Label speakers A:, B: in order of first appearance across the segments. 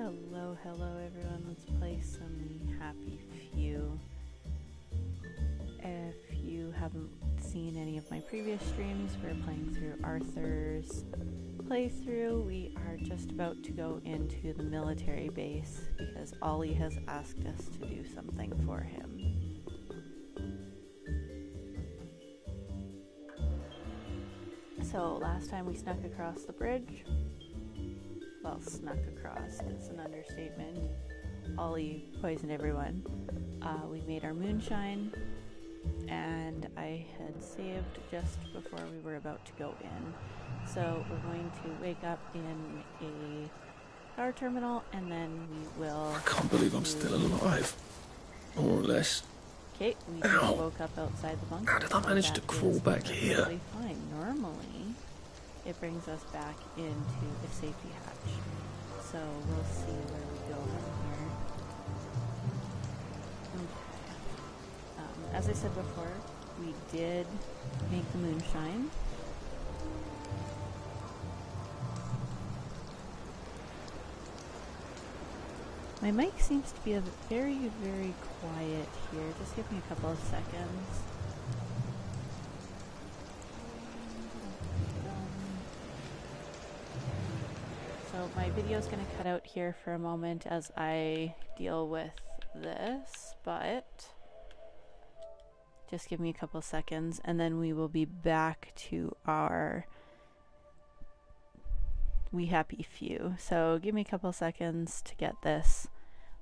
A: Hello, hello everyone. Let's play some Happy Few. If you haven't seen any of my previous streams, we're playing through Arthur's playthrough. We are just about to go into the military base because Ollie has asked us to do something for him. So last time we snuck across the bridge. Well, snuck across is an understatement. Ollie poisoned everyone. We made our moonshine, and I had saved just before we were about to go in. So we're going to wake up in a power terminal, and then we will...
B: I can't believe I'm still alive. More or less.
A: Okay, we just woke up outside the bunker.
B: How did I manage to crawl back here?
A: Fine. Normally, it brings us back into a safety hatch. So we'll see where we go from here. Okay. As I said before, we did make the moonshine. My mic seems to be very, very quiet here. Just give me a couple of seconds. So my video is going to cut out here for a moment as I deal with this, but just give me a couple of seconds and then we will be back to our We Happy Few. So give me a couple of seconds to get this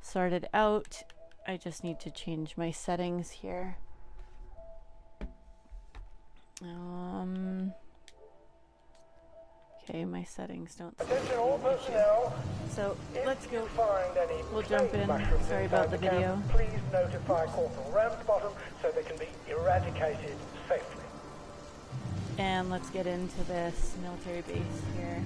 A: sorted out. I just need to change my settings here. Okay, my settings don't...
C: Attention all personnel.
A: So, let's go.
C: Find any
A: We'll jump in.
C: mushrooms
A: Sorry about the
C: inside
A: video.
C: camp, please notify Corporal Ramsbottom so they can be eradicated safely.
A: And let's get into this military base here.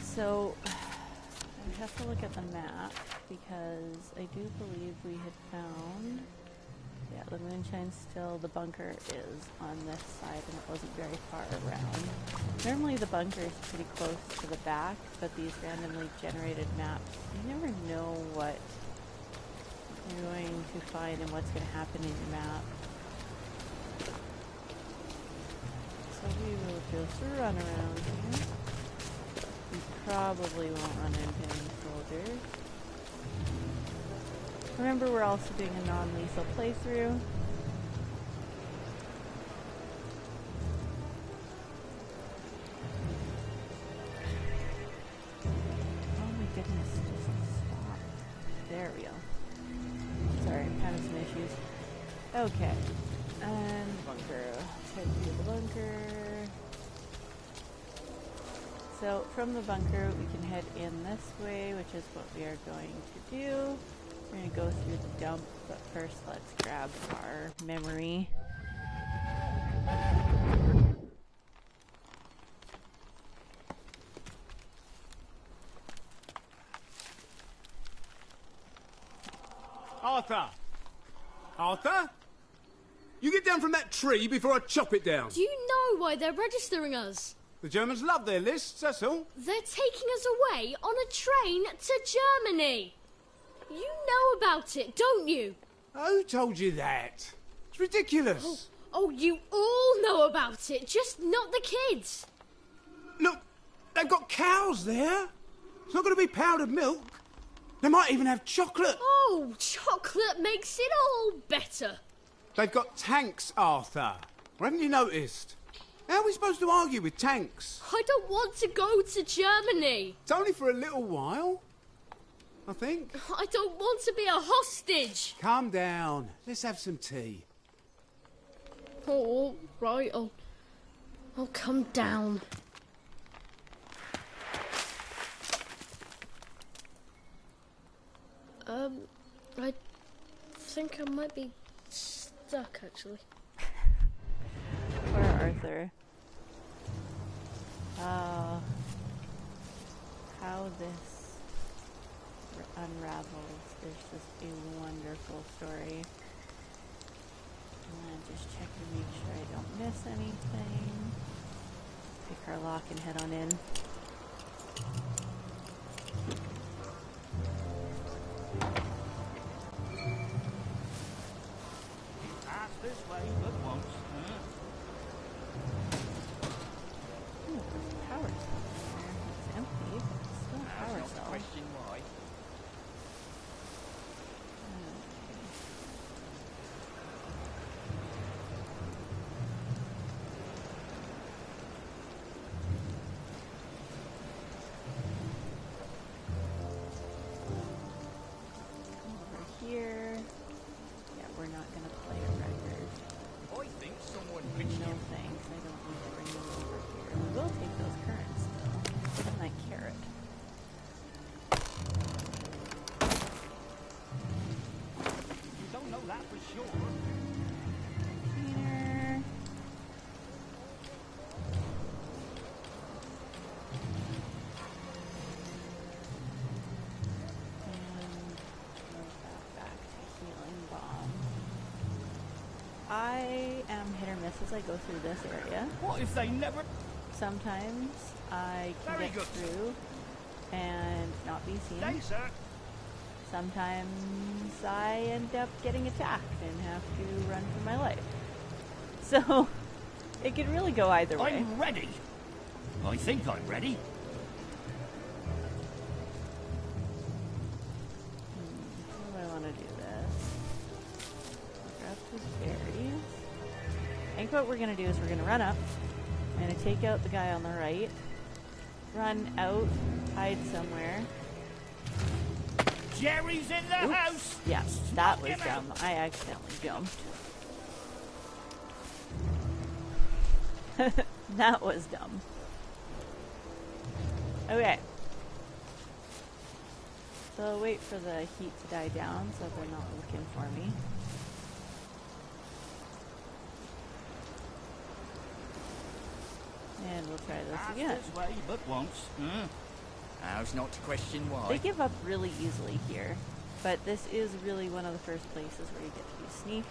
A: So, I have to look at the map because I do believe we had found... Yeah, the moonshine's still... The bunker is on this side and it wasn't very far around. Normally the bunker is pretty close to the back, but these randomly generated maps, you never know what you're going to find and what's going to happen in your map. So we will just run around here. We probably won't run into any soldiers. Remember, we're also doing a non-lethal playthrough. Oh my goodness, just stop. There we go. Sorry, I'm having some issues. Okay. And bunker. Let's head to the bunker. So, from the bunker, we can head in this way, which is what we are going to do. We're going to go through the dump, but first let's grab our memory.
D: Arthur! Arthur? You get down from that tree before I chop it down.
E: Do you know why they're registering us?
D: The Germans love their lists, that's all.
E: They're taking us away on a train to Germany. You know about it, don't you?
D: Who told you that? It's ridiculous.
E: Oh, you all know about it, just not the kids.
D: Look, they've got cows there. It's not going to be powdered milk. They might even have chocolate.
E: Oh, chocolate makes it all better.
D: They've got tanks, Arthur. Or haven't you noticed? How are we supposed to argue with tanks?
E: I don't want to go to Germany.
D: It's only for a little while, I think.
E: I don't want to be a hostage.
D: Calm down. Let's have some tea.
E: Oh, right, I'll come down. I think I might be stuck, actually.
A: Poor Arthur. How this unravels is just a wonderful story. And just check to make sure I don't miss anything. Pick our lock and head on in.
F: Pass this way, but once.
A: Ooh, there's a power cell in there. It's empty, but it's still a power
F: That's not
A: cell.
F: the question why.
A: Over here. Yeah, we're not gonna play a record.
F: I think someone
A: No
F: pitched in.
A: thanks, I don't need to bring them over here. We will take those currents though. And that carrot.
F: You don't know that for sure.
A: Cleaner. And move that back to healing bomb. I am hit or miss as I go through this area.
F: What if they never...
A: Sometimes I can
F: Very
A: get
F: good.
A: through and not be seen.
F: Stay, sir.
A: Sometimes I end up getting attacked and have to run for my life. So, it could really go either way.
F: I'm ready. I think I'm ready.
A: How do I want to do this? Grab these berries. I think what we're going to do is we're going to run up. I'm going to take out the guy on the right. Run out, hide somewhere.
F: Jerry's in the
A: Oops.
F: house.
A: Yes, that was dumb. I accidentally jumped. That was dumb. Okay. So I'll wait for the heat to die down so they're not looking for me. And we'll try this
F: Pass
A: again.
F: this way, but once. How's not to question why?
A: They give up really easily here, but this is really one of the first places where you get to be sneak.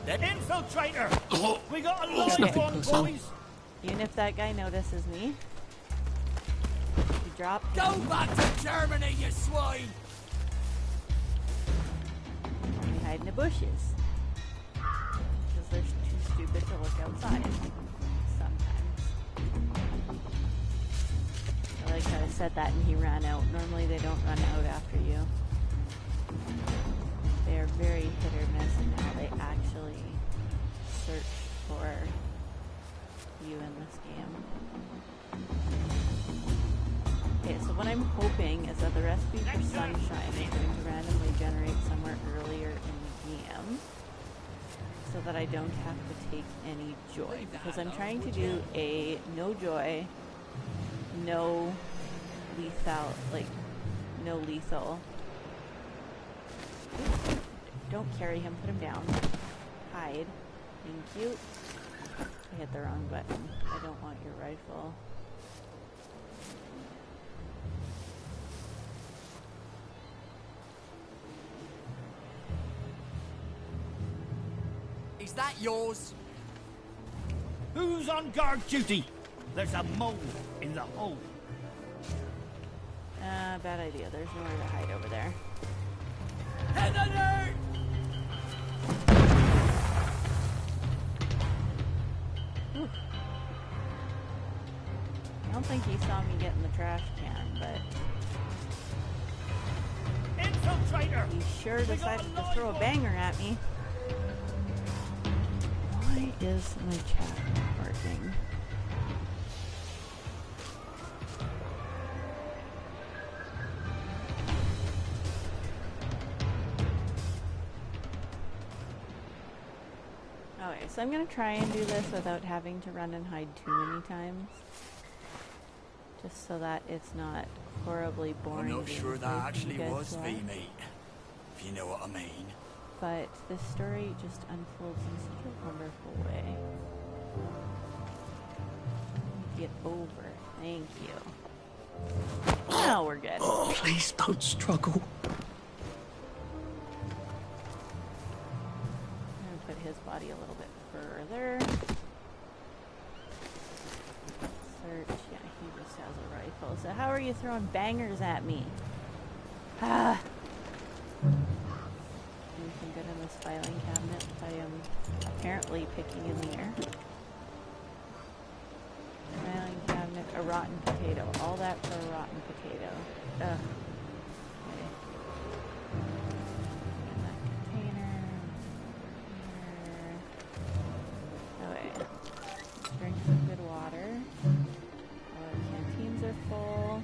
F: That infiltrator!
B: Oh,
F: We got a
A: Okay.
F: live one, boys!
A: Even if that guy notices me, you drop
F: Go
A: him.
F: back to Germany, you swine!
A: And we hide in the bushes. Because they're too stupid to look outside. Sometimes. I like how I said that and he ran out. Normally they don't run out after you. They are very hit or miss in how they actually search for you in this game. Okay, so what I'm hoping is that the recipe for Sunshine is going to randomly generate somewhere earlier in the game so that I don't have to take any joy. Because I'm trying to do a no joy, no lethal, like, no lethal. Don't carry him, put him down. Hide. Thank you. I hit the wrong button. I don't want your rifle.
G: Is that yours?
F: Who's on guard duty? There's a mole in the hole.
A: Bad idea. There's nowhere to hide over there.
G: Head alert!
A: Whew. I don't think he saw me get in the trash can, but
F: Infiltrator!
A: he sure decided to throw a banger at me. Why is my chat not working? Okay, so I'm gonna try and do this without having to run and hide too many times. Just so that it's not horribly
G: I'm
A: boring.
G: not
A: being
G: sure
A: played
G: that
A: for
G: actually
A: you guys
G: was
A: to
G: V,
A: watch.
G: mate. If you know what I mean.
A: But the story just unfolds in such a wonderful way. Get over. Thank you. Now we're good.
B: oh, please don't struggle.
A: I'm gonna put his body a little bit farther. Search. Yeah, he just has a rifle. So how are you throwing bangers at me? Ah. Anything good in this filing cabinet? I am apparently picking in the air. Filing cabinet, a rotten potato. All that for a rotten potato. Ugh. Okay. In that container. Okay. Let's drink some good water. All our canteens are full.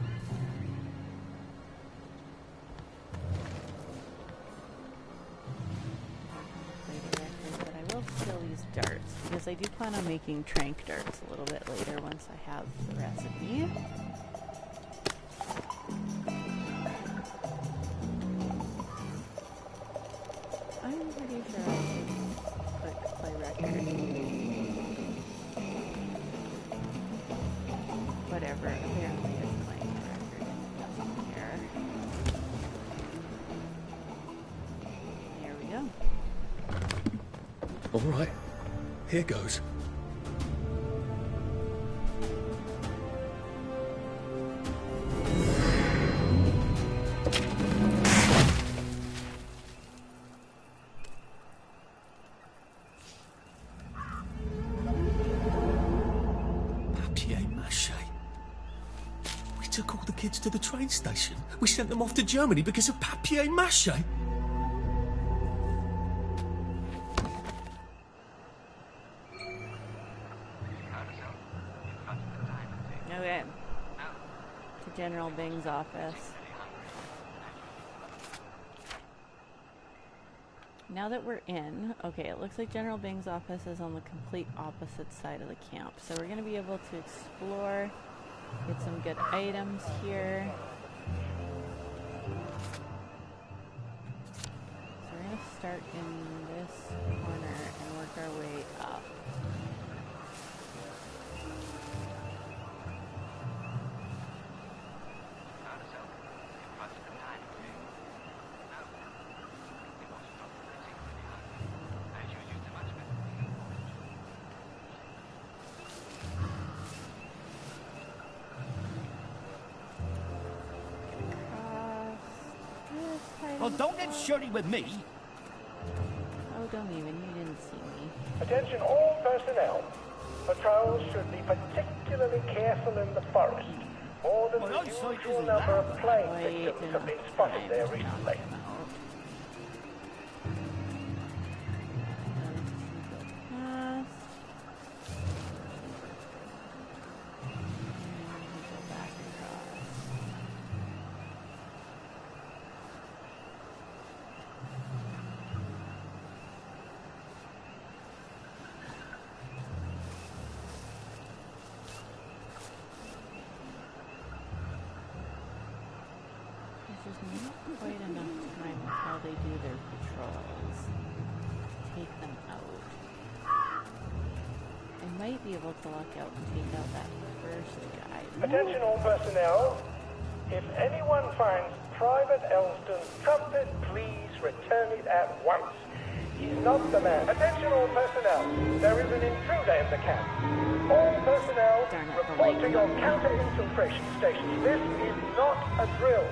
A: But I will kill these darts because I do plan on making trank darts a little bit later once I have the recipe. I'm pretty sure I should click play record. Whatever, apparently it's playing the record and it doesn't care. There we go.
B: All right, here goes.
H: Papier-mâché. We took all the kids to the train station. We sent them off to Germany because of papier-mâché.
A: Okay. To General Bing's office. Now that we're in, okay, it looks like General Bing's office is on the complete opposite side of the camp. So we're going to be able to explore, get some good items here. So we're going to start in this corner and work our way up.
F: Well, don't get shirty with me.
A: Oh, don't even. You didn't see me.
C: Attention all personnel. Patrols should be particularly careful in the forest. More than
F: Well,
C: the
F: eyesight
C: usual
F: isn't
C: number
F: that
C: of plane
A: Wait
C: victims have been
A: enough
C: spotted
A: time
C: there
A: to knock
C: recently.
A: him out. Pass. And go back across. There's just not quite enough time with how they do their patrols to take them out. I might be able to luck out and take out that first guy.
C: Attention all personnel. If anyone finds Private Elston's trumpet, please return it at once. He's not the man. Attention all personnel. There is an intruder in the camp. All personnel,
A: Darn it, the
C: report
A: light
C: to your
A: gun.
C: counter-infiltration stations. This is not a drill.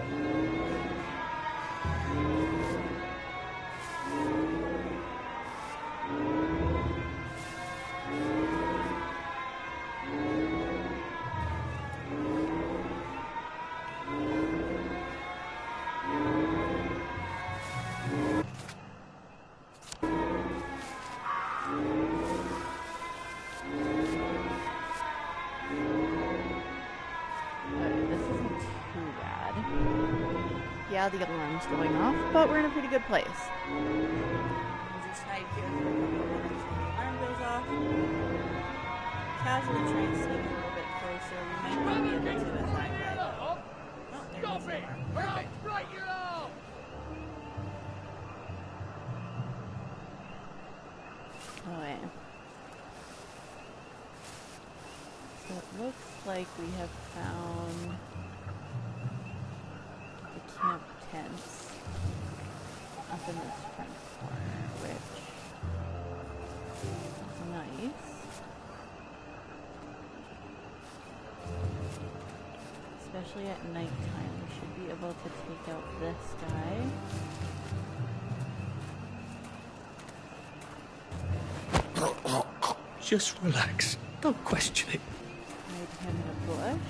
A: This isn't too bad. Yeah, the alarm's going off, but we're in a pretty good place. We'll just hide here for a couple minutes when the alarm goes off. Casually try and sneak a little bit closer. We might not be able to with my guy. Oh, there goes the alarm. Perfect. Oh, yeah. So it looks like we have found the camp tents up in this front corner, which nice. Especially at nighttime, we should be able to take out this guy.
H: Just relax. Don't question it.
A: Hide him in a bush.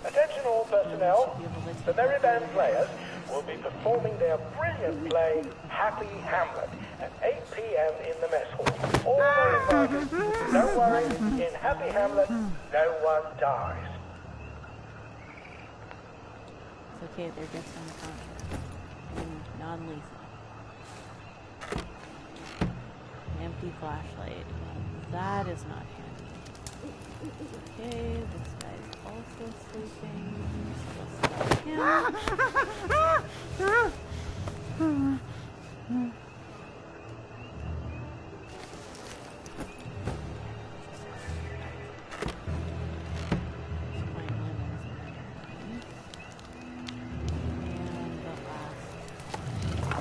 C: Attention all personnel. The Merry Band players will be performing their brilliant play, Happy Hamlet, at 8 p.m. in the mess hall. All are invited. Don't worry, in Happy Hamlet, no one dies.
A: It's okay, they're just unconscious. And non-lethal. Empty flashlight. That is not handy. Okay, this guy's also sleeping.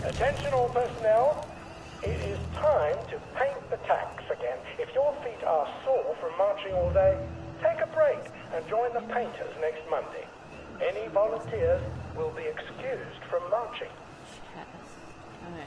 C: Attention all personnel. It is time to paint the tacks again. If your feet are sore from marching all day, take a break and join the painters next Monday. Any volunteers will be excused from marching.
A: Chest. Oh yeah.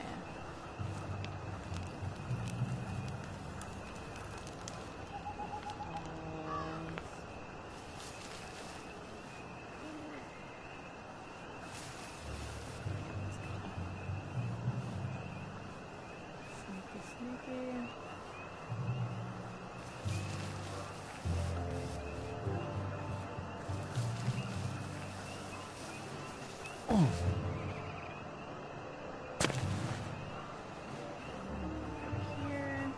A: Sneaky. Here.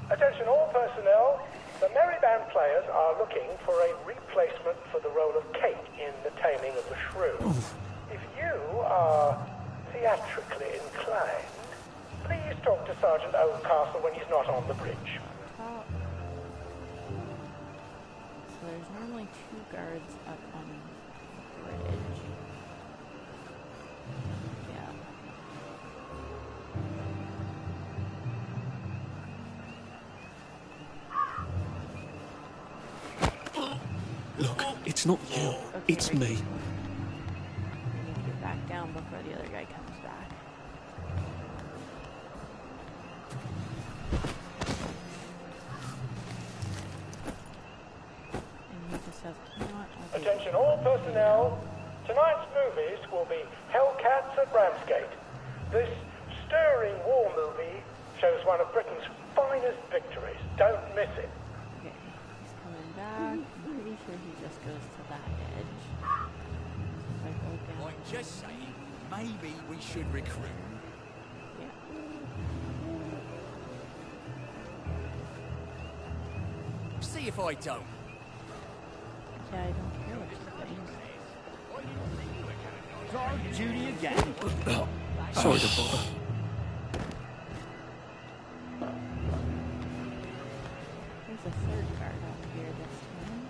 C: Attention all personnel. The Merry Band players are looking for a replacement for the role of Kate in The Taming of the Shrew. If you are theatrically inclined, please talk to Sergeant Oldcastle when he's not on the bridge.
A: Oh. So there's normally 2 guards up on the bridge. Yeah.
H: Look, it's not you. It's me.
A: We need to get back down before the other guy comes back. And he just says, you know what, I'll do
C: Attention all personnel. Tonight's movies will be Hellcats at Ramsgate. This stirring war movie shows one of Britain's finest victories. Don't miss it.
A: Okay, he's coming back. I'm pretty sure he just goes to that edge. If I go down.
G: I'm just saying, maybe we should recruit.
A: Yeah.
G: See if I don't.
A: Yeah, I don't care what you think.
F: Guard duty again.
H: Sorry to bother.
A: There's a third guard up here this time.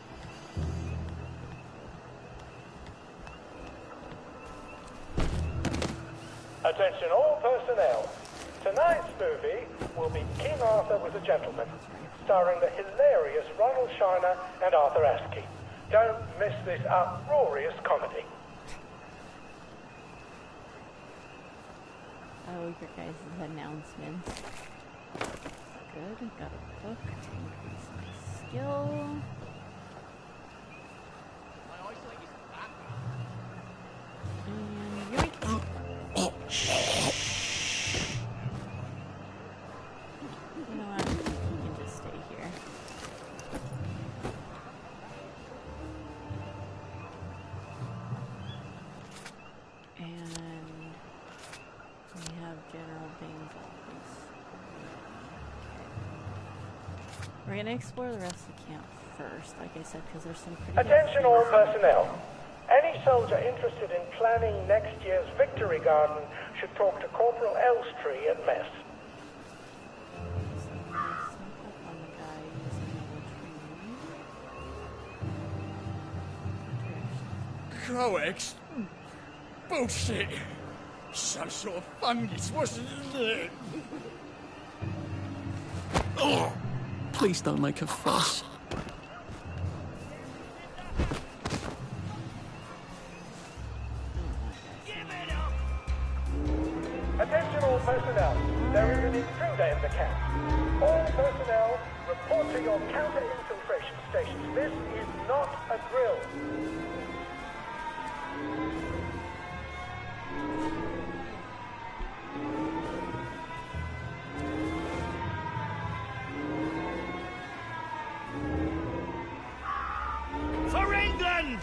C: Attention all personnel. Tonight's movie will be King Arthur Was a Gentleman, starring the hilarious Ronald Shiner and Arthur Askey. Don't miss this uproarious comedy.
A: Oh, your guys' announcements. Good, got a book to increase my skill. And yoink! You know what? You can just stay here. And we have General Bing's office. We're gonna explore the rest of the camp first, like I said, because there's some pretty good
C: Attention all
A: things.
C: personnel. Any soldier interested in planning next year's Victory Garden should talk to Corporal Elstree at mess.
A: So we sneak up on the guy using the latrine.
G: Coex? Bullshit. Some sort of fungus, wasn't it?
B: Please don't make a fuss.
C: Attention all personnel. There is an intruder in the camp. All personnel, report to your counter-infiltration stations. This is not a drill.
F: For England!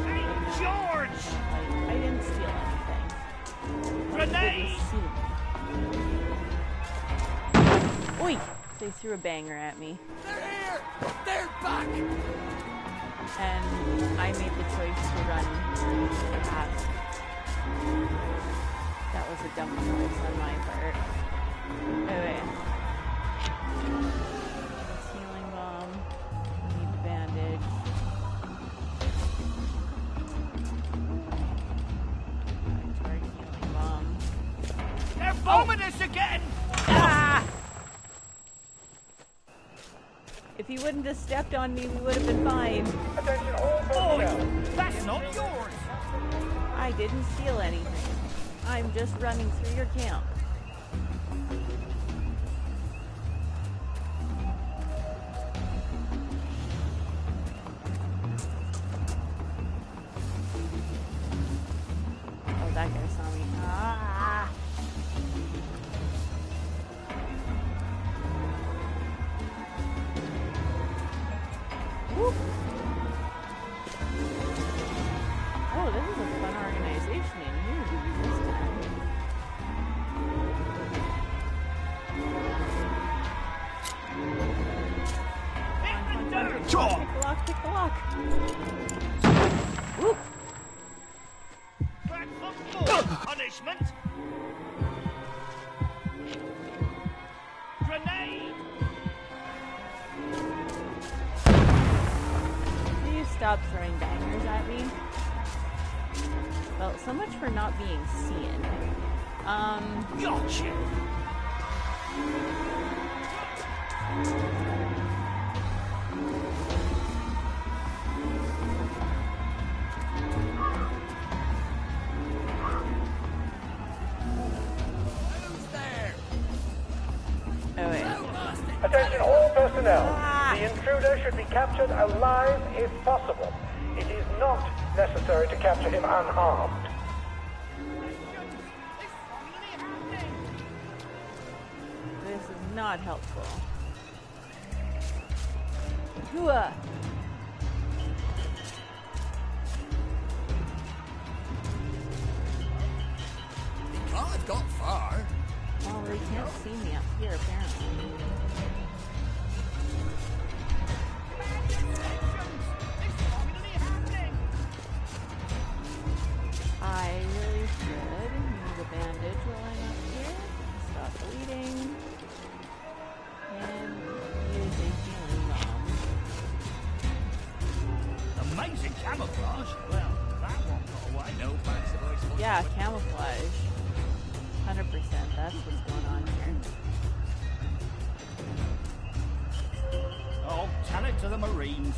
F: St. George!
A: I didn't steal anything.
F: Grenade!
A: Oi! They threw a banger at me.
G: They're here! They're back!
A: And I made the choice to run past. That was a dumb choice on my part. Okay. Healing bomb. Need bandage. Charge healing bomb.
F: They're bombing us again!
A: Ah! If he wouldn't have stepped on me, we would have been fine.
C: Attention all
F: Boys,
C: personnel.
F: that's not yours!
A: I didn't steal anything. I'm just running through your camp. Oh, that guy saw me. Ah! Whoop. Oh, this is a fun organization in here this time.
F: Hit the dirt!
A: Pick the lock, pick the lock. Whoop.
F: Back for more punishment! Grenade!
A: Will you stop throwing bangers at me? Well, so much for not being seen.
F: Gotcha!
G: Who's there?
A: Oh wait.
C: Attention all personnel.
A: Ah.
C: The intruder should be captured alive if possible. It is not necessary to capture him unharmed.
A: This is not helpful. Hooah!
G: He can't have got far.
A: Well, they can't see me up here, apparently. I really should use a bandage while I'm up here. Stop bleeding. And use a healing bomb.
F: Amazing camouflage. Well, that one got away.
G: No panics about his
A: Yeah, camouflage. 100%. That's what's going on here.
F: Oh, tell it to the Marines.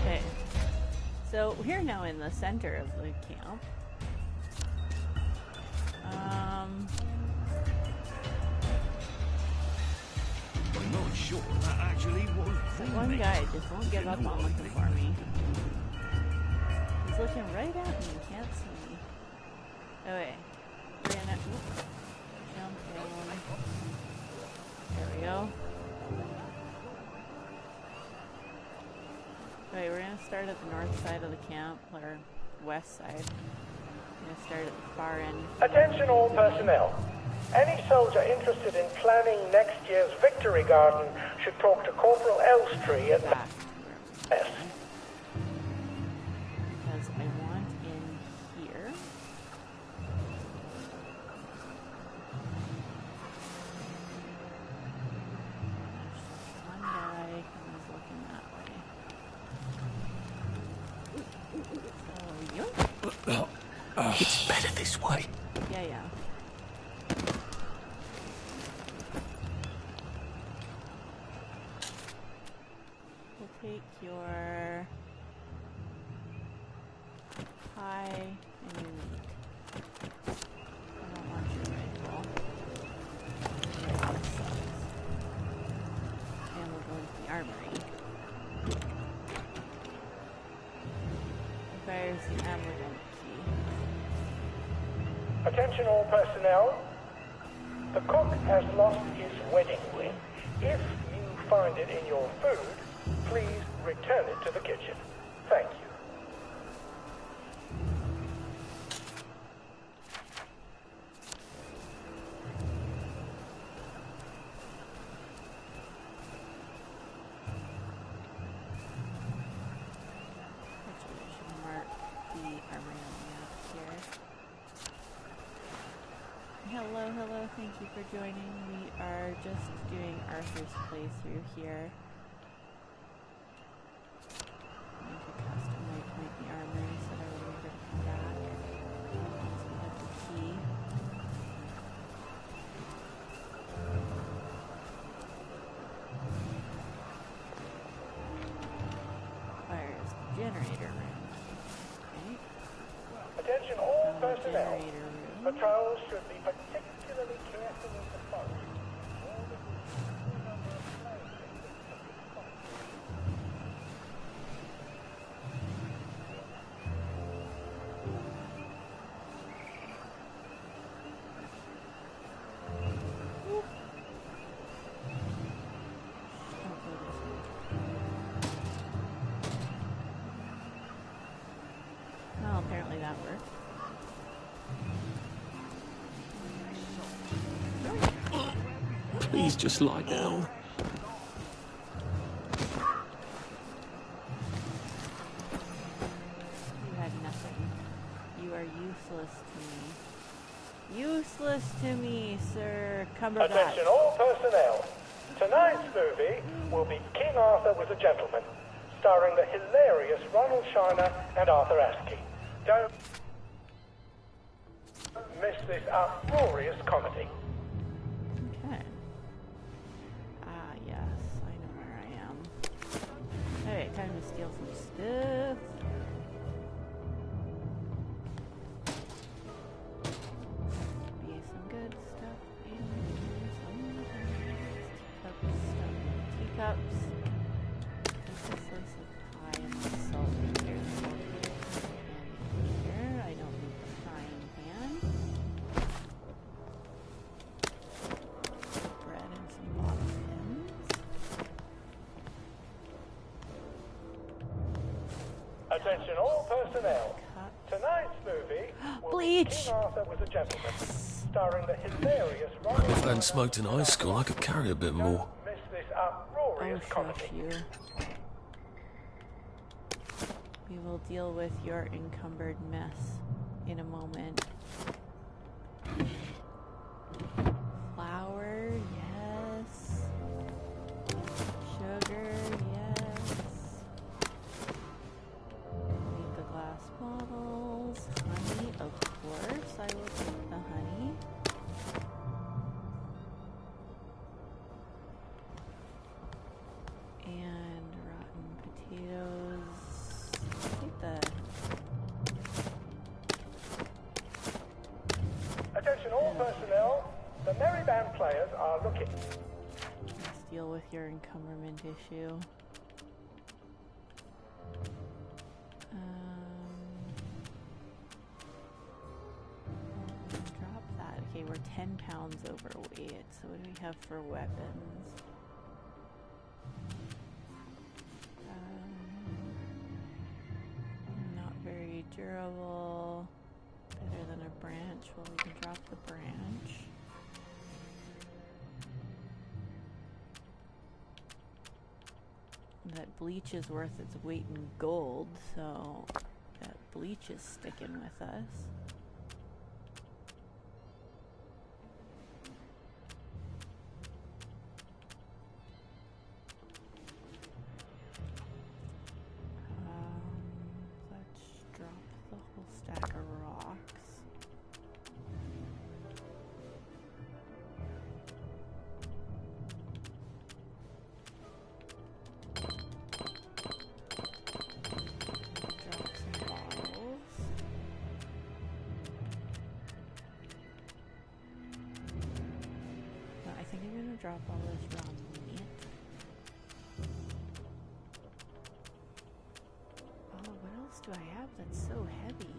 A: Okay. So we're now in the center of the camp.
F: I'm not sure that actually was
A: That one guy just won't give up on looking for me. He's looking right at me. He can't see me. Okay. We're gonna jump down. There we go. Okay, we're gonna start at the north side of the camp, or west side. We're gonna start at the far end.
C: Attention all personnel. Any soldier interested in planning next year's Victory Garden should talk to Corporal Elstree at
A: Back.
C: S.
A: Because I want in here. There's one guy
H: It's better this way.
A: Yeah, yeah. We'll take your pie and your meat. I don't want your rifle. Your rifle sucks. And we'll go into the armory. Requires the amulet key.
C: Attention all personnel. The cook has lost his wedding ring. If you find it in your food, please return it to the kitchen. Thank you.
A: Actually, I should mark the armory on the map here. Hello, hello, thank you for joining. We are just doing Arthur's playthrough here. I'm going to custom waypoint the armory so that I will never come back. Once we have the key. Fires generator room. Okay.
C: Attention all personnel.
A: Generator room.
C: Patrols should be particularly careful of the forest. All the number of flames
A: Well, apparently that worked.
H: Please just lie down.
A: You had nothing. You are useless to me. Useless to me, Sir Cumberbatch.
C: Attention all personnel. Tonight's movie will be King Arthur Was a Gentleman, starring the hilarious Ronald Shiner and Arthur Askey. Don't miss this uproarious comedy.
A: Okay. Ah, yes. I know where I am. Alright, time to steal some stuff. Be some good stuff and some teacups. Just a slice of pie and some salt. There's salt here. And here, I don't need the frying pan. Bread and some bottle pins.
C: Attention all personnel.
A: Cup.
C: Tonight's movie will
A: Bleach.
C: be King Arthur Was a Gentleman, starring the hilarious Ronald
H: If I
C: Shiner.
H: hadn't smoked in high school, I could carry a bit more.
C: Don't miss this
A: Oh,
C: uproarious
A: shush
C: comedy.
A: you. We will deal with your encumbered mess in a moment. Flour, yes. Sugar, yes. Need the glass bottles. Honey, of course. I will take the honey. And rotten potatoes. Take the
C: Attention all personnel. The Merry Band players are looking.
A: let's deal with your encumberment issue. Drop that. Okay, we're 10 pounds overweight. So what do we have for weapons? Not very durable. Better than a branch. Well, we can drop the branch. That bleach is worth its weight in gold, so that bleach is sticking with us. Let's drop the whole stack of rocks. drop all this raw meat. Oh, what else do I have that's so heavy?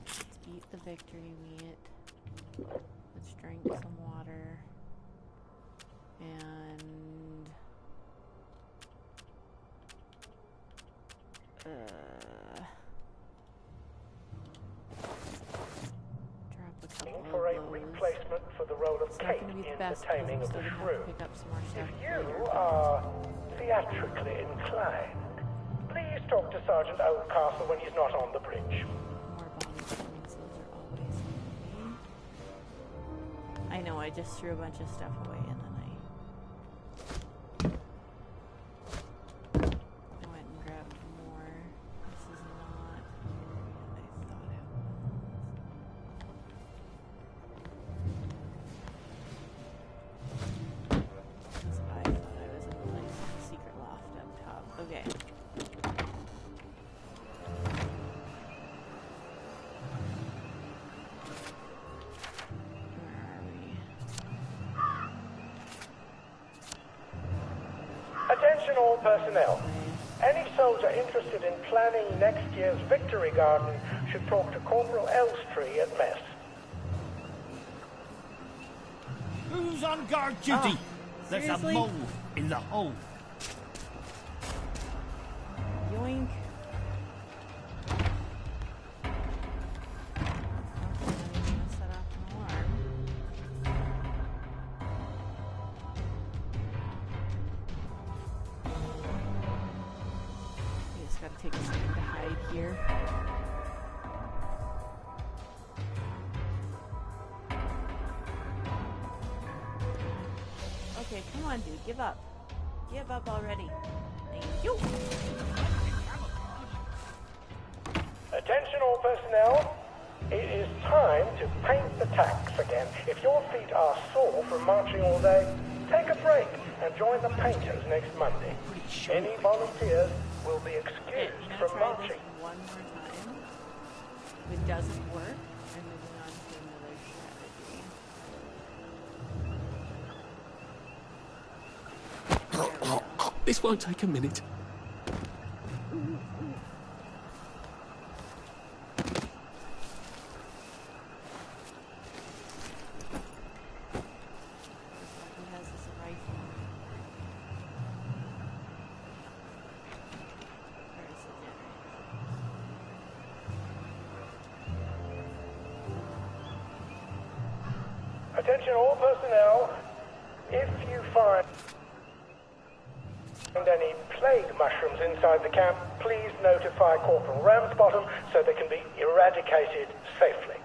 A: Let's eat the victory meat. Let's drink some water. And drop a couple
C: For
A: of
C: a
A: those.
C: replacement for the role of
A: It's not
C: Kate
A: gonna be the
C: in
A: best
C: the
A: because
C: Taming
A: I'm
C: of
A: still
C: the
A: gonna have
C: Shrew.
A: to pick up some more stuff.
C: If you
A: later.
C: are theatrically inclined, please talk to Sergeant Oldcastle when he's not on the bridge.
A: More body points, those are always handy. I know, I just threw a bunch of stuff away and then I went and grabbed more. This is not the area I thought it was. Because I thought I was in a place with a secret loft up top. Okay. Where are we?
C: Attention all personnel. Any soldier interested in planning next year's Victory Garden should talk to Corporal Elstree at mess.
F: Who's on guard duty? There's
A: seriously?
F: a mole in the hole.
A: Yoink. Set off an alarm. We just gotta take a second to hide here. Okay, come on, dude. Give up. Give up already. Thank you.
C: Attention all personnel. It is time to paint the tacks again. If your feet are sore from marching all day, take a break and join the painters next Monday. Any volunteers will be
A: Okay,
C: excused
A: I'm gonna
C: from
A: try
C: marching.
A: this one more time. If it doesn't work, I'm moving on to another strategy.
H: This won't take a minute.
A: He has this rifle. Where is the generator?
C: Attention all personnel. If you find any plague mushrooms inside the camp, please notify Corporal Ramsbottom so they can be eradicated safely.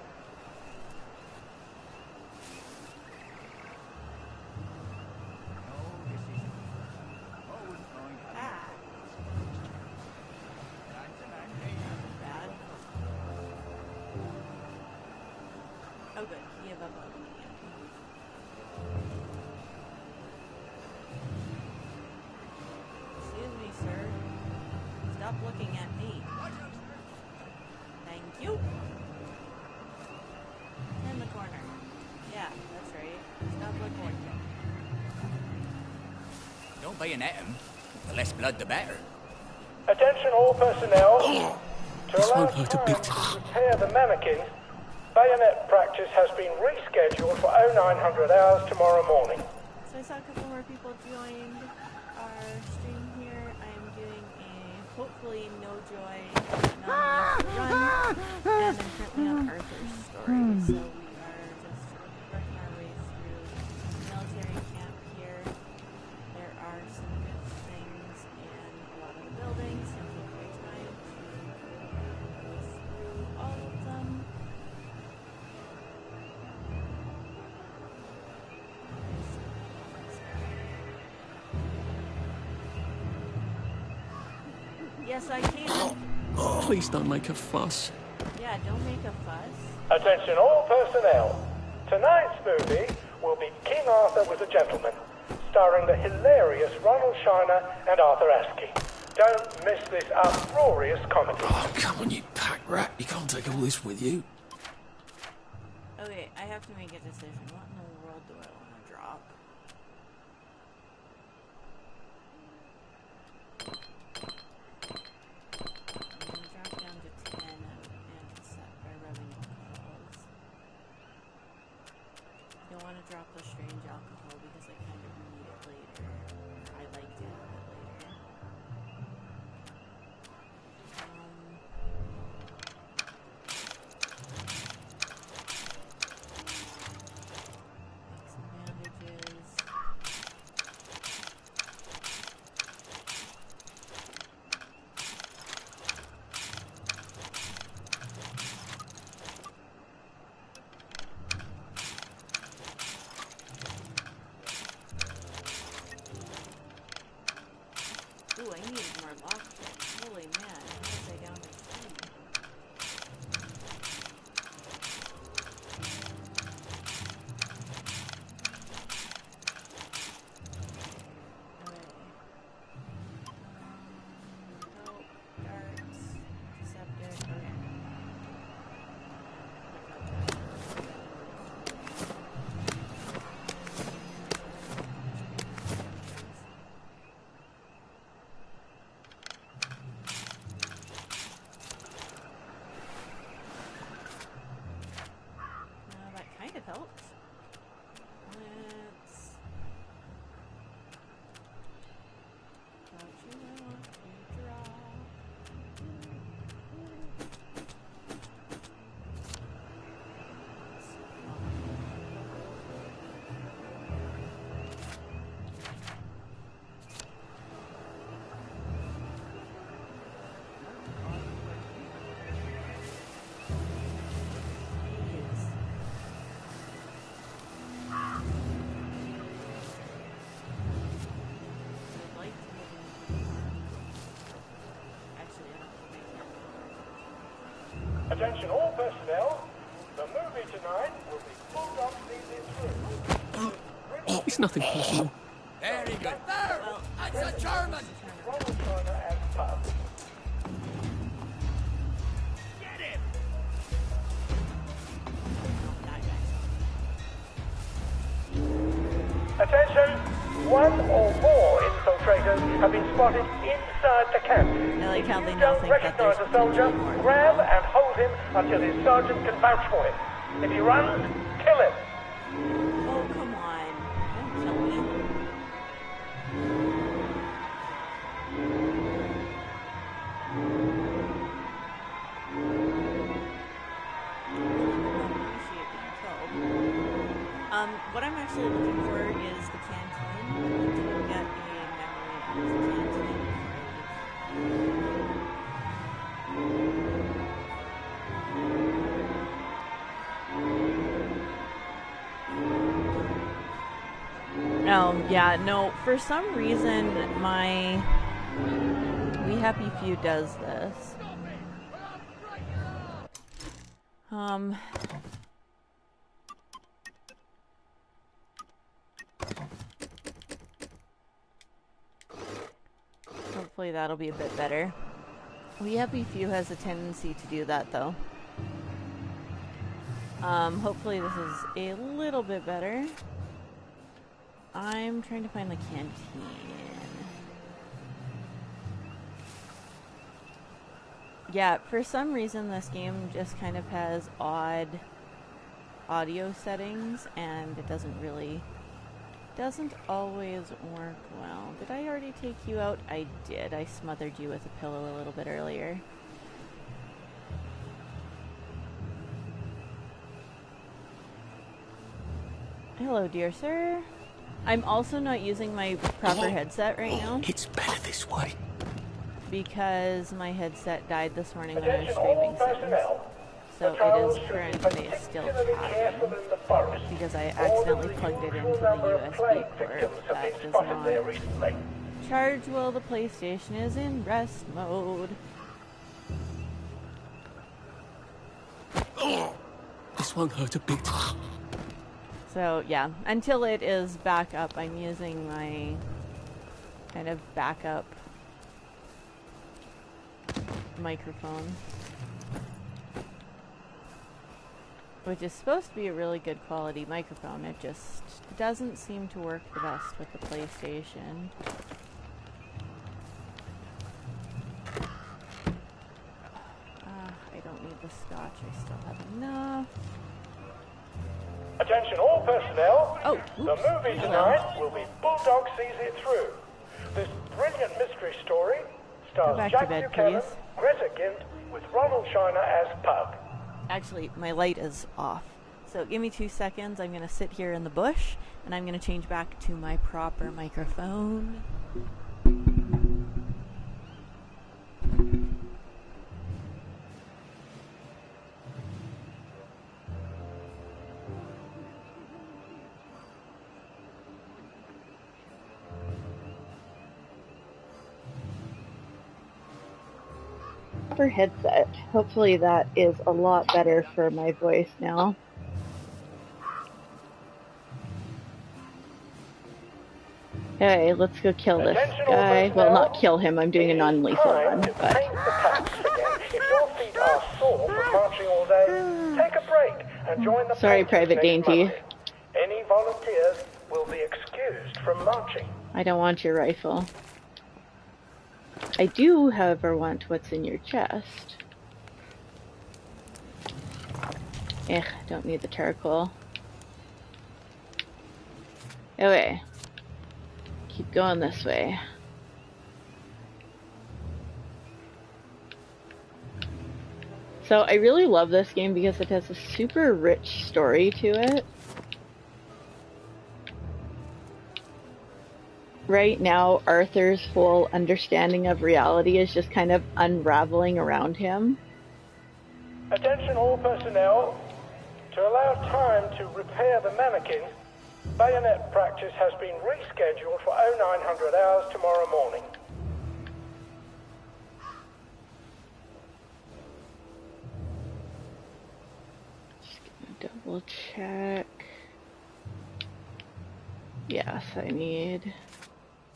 A: Ah. Bad. Oh good, he gave up on me again. Excuse me, sir. Stop looking at me. Thank you. In the corner. Yeah, that's right. Stop looking at me.
G: Don't bayonet him. The less blood, the better.
C: Attention all personnel. To
H: This
C: allow
H: won't hurt a
C: time
H: bit.
C: to repair the mannequins, bayonet practice has been rescheduled for 0900 hours tomorrow morning.
A: So I saw a couple more people joined our stream here. I'm doing a hopefully no joy non run, and I'm currently on Arthur's story. So we are just sort of working our way through the military camp here. There are some good things in a lot of the buildings. So take my time to go through all of them. Yes, I can.
H: Please don't make a fuss.
A: Yeah, don't make a fuss.
C: Attention all personnel. Tonight's movie will be King Arthur Was a Gentleman, starring the hilarious Ronald Shiner and Arthur Askey. Don't miss this uproarious comedy.
B: Oh, come on, you pack rat. You can't take
H: all this with you?
A: Okay, I have to make a decision. What in the world do I want to drop? I'm going to drop down to 10 and set by rubbing alcohols. I don't want to drop the strange alcohol because I kind of need it later. Or I like to have it later. Make some bandages. Ooh, I needed more lockpicks. Holy man, how was I down to 3? Darts, deceptive, okay. That kind of helps. Let's... Don't you want to draw?
C: Attention all personnel. The movie tonight will be pulled off the room.
H: It's nothing personal.
G: Very good. There! That's a German!
C: Ronald Turner as pub.
G: Get him!
C: Attention! One or more infiltrators have been spotted inside the camp.
A: I like how they
C: If you
A: now
C: don't
A: think that
C: recognize
A: there's
C: a soldier,
A: potentially more.
C: grab and hold him until his sergeant can vouch for him. If he runs, kill him.
A: Oh, come on. Don't kill me. What I'm actually looking for is the canteen. I want to get a memory of the canteen before I leave. Yeah, no, for some reason my We Happy Few does this. Hopefully that'll be a bit better. We Happy Few has a tendency to do that though. Hopefully this is a little bit better. I'm trying to find the canteen. Yeah, for some reason this game just kind of has odd audio settings and it doesn't always work well. Did I already take you out? I did. I smothered you with a pillow a little bit earlier. Hello, dear sir. I'm also not using my proper headset right now.
H: It's better this way.
A: Because my headset died this morning when I was streaming Sims. So it is currently still charging. Because I accidentally plugged it into the USB port that does not charge while the PlayStation is in rest mode.
H: This won't hurt a bit.
A: So yeah, until it is back up, I'm using my kind of backup microphone. which is supposed to be a really good quality microphone. It just doesn't seem to work the best with the PlayStation. I don't need the scotch, I still have enough.
C: Attention all personnel.
A: Oh,
C: the movie tonight will be Bulldog Sees It Through. This brilliant mystery story
A: Go
C: stars
A: back to
C: Jack
A: bed,
C: Buchanan,
A: please.
C: Greta Gint, with Ronald Shiner as Pug.
A: Actually, my light is off. So give me 2 seconds. I'm going to sit here in the bush, and I'm going to change back to my proper microphone.
I: Headset. Hopefully that is a lot better for my voice now. Okay, let's go kill this guy. Well, not kill him. I'm doing a non-lethal run, but...
C: If your feet are sore from marching all day, take a break and join the...
I: Sorry, Private Dainty.
C: Any volunteers will be excused from marching.
I: I don't want your rifle. I do, however, want what's in your chest. Don't need the charcoal. Okay. Keep going this way. So I really love this game because it has a super rich story to it. Right now, Arthur's whole understanding of reality is just kind of unraveling around him.
C: Attention all personnel. To allow time to repair the mannequin, bayonet practice has been rescheduled for 0900 hours tomorrow morning.
I: Just gonna double check. Yes, I need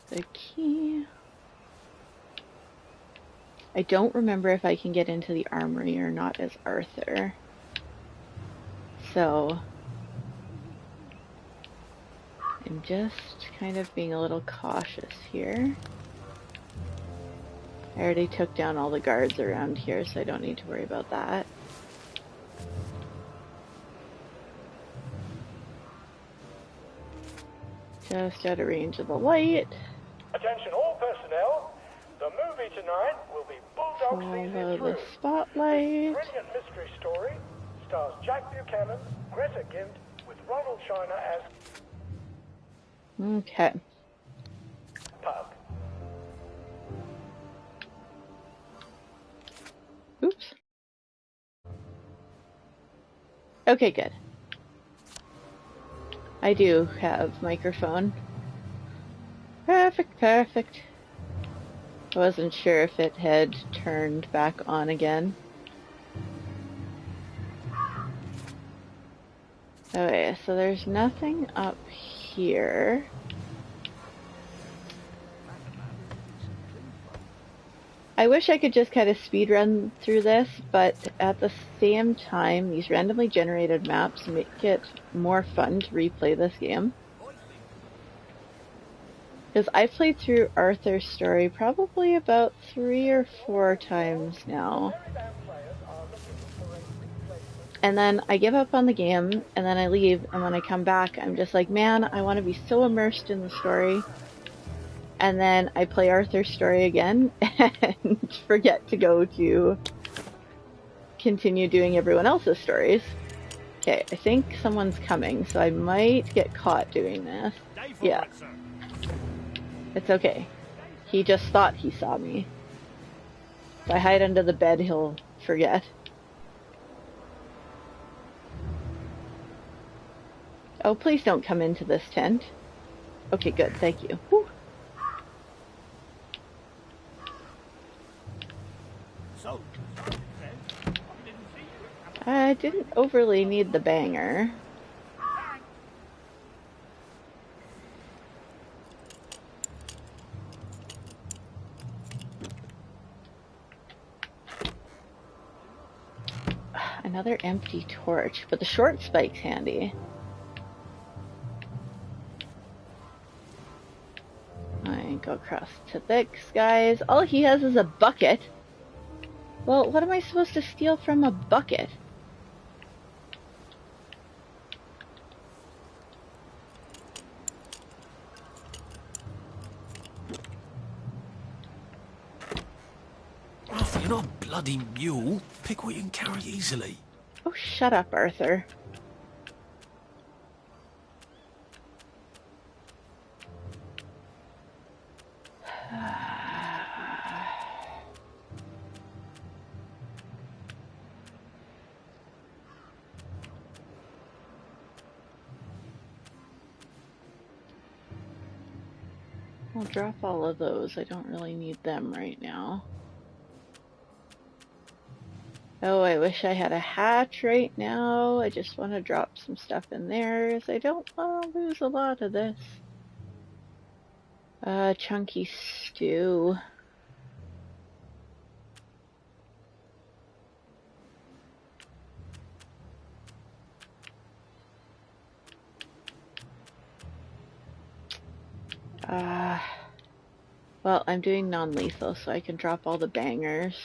I: the key. I don't remember if I can get into the armory or not as Arthur. So I'm just kind of being a little cautious here. I already took down all the guards around here, so I don't need to worry about that. Just out of range of the light.
C: Attention all personnel. The movie tonight will be Bulldog Sees It Through.
I: The spotlight.
C: Brilliant mystery story. Stars Jack Buchanan, Greta Gint, with Ronald Shiner as...
I: Okay.
C: Pug.
I: Oops. Okay, good. I do have microphone. Perfect, perfect. I wasn't sure if it had turned back on again. Okay, so there's nothing up here. I wish I could just kind of speedrun through this, but at the same time, these randomly generated maps make it more fun to replay this game. Because I've played through Arthur's story probably about 3 or 4 times now. And then I give up on the game, and then I leave, and when I come back, I'm just like, man, I want to be so immersed in the story. And then I play Arthur's story again, and forget to go to continue doing everyone else's stories. Okay, I think someone's coming, so I might get caught doing this. Yeah. It's okay. He just thought he saw me. If I hide under the bed, he'll forget. Oh, please don't come into this tent. Okay, good, thank you. Whew. I didn't overly need the banger. Another empty torch, but the short spike's handy. I go across to this guy's. All he has is a bucket. Well, what am I supposed to steal from a bucket?
H: Arthur, you're not a bloody mule. Pick what you can carry easily.
I: Oh, shut up, Arthur. I'll drop all of those. I don't really need them right now. Oh, I wish I had a hatch right now. I just want to drop some stuff in there, as I don't want to lose a lot of this. Chunky stew. Well, I'm doing non-lethal, so I can drop all the bangers.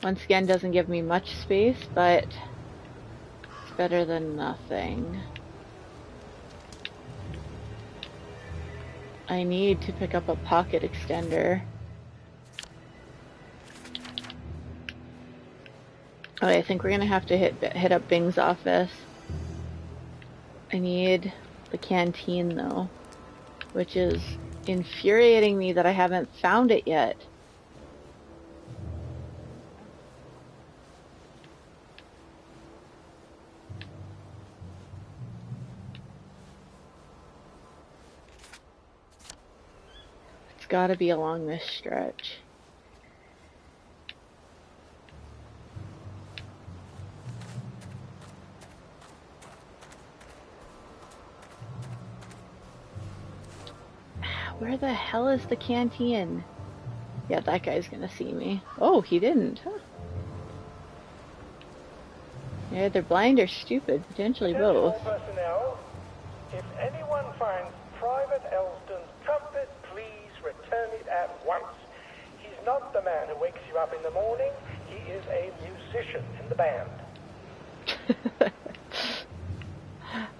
I: Once again, doesn't give me much space, but it's better than nothing. I need to pick up a pocket extender. Oh, I think we're gonna have to hit up Bing's office. I need the canteen though, which is infuriating me that I haven't found it yet. It's gotta be along this stretch. Where the hell is the canteen? Yeah, that guy's gonna see me. Oh, he didn't, huh? Yeah, they're blind or stupid, potentially both.
C: Personnel, if anyone finds Private Elston's trumpet, please return it at once. He's not the man who wakes you up in the morning. He is a musician in the band.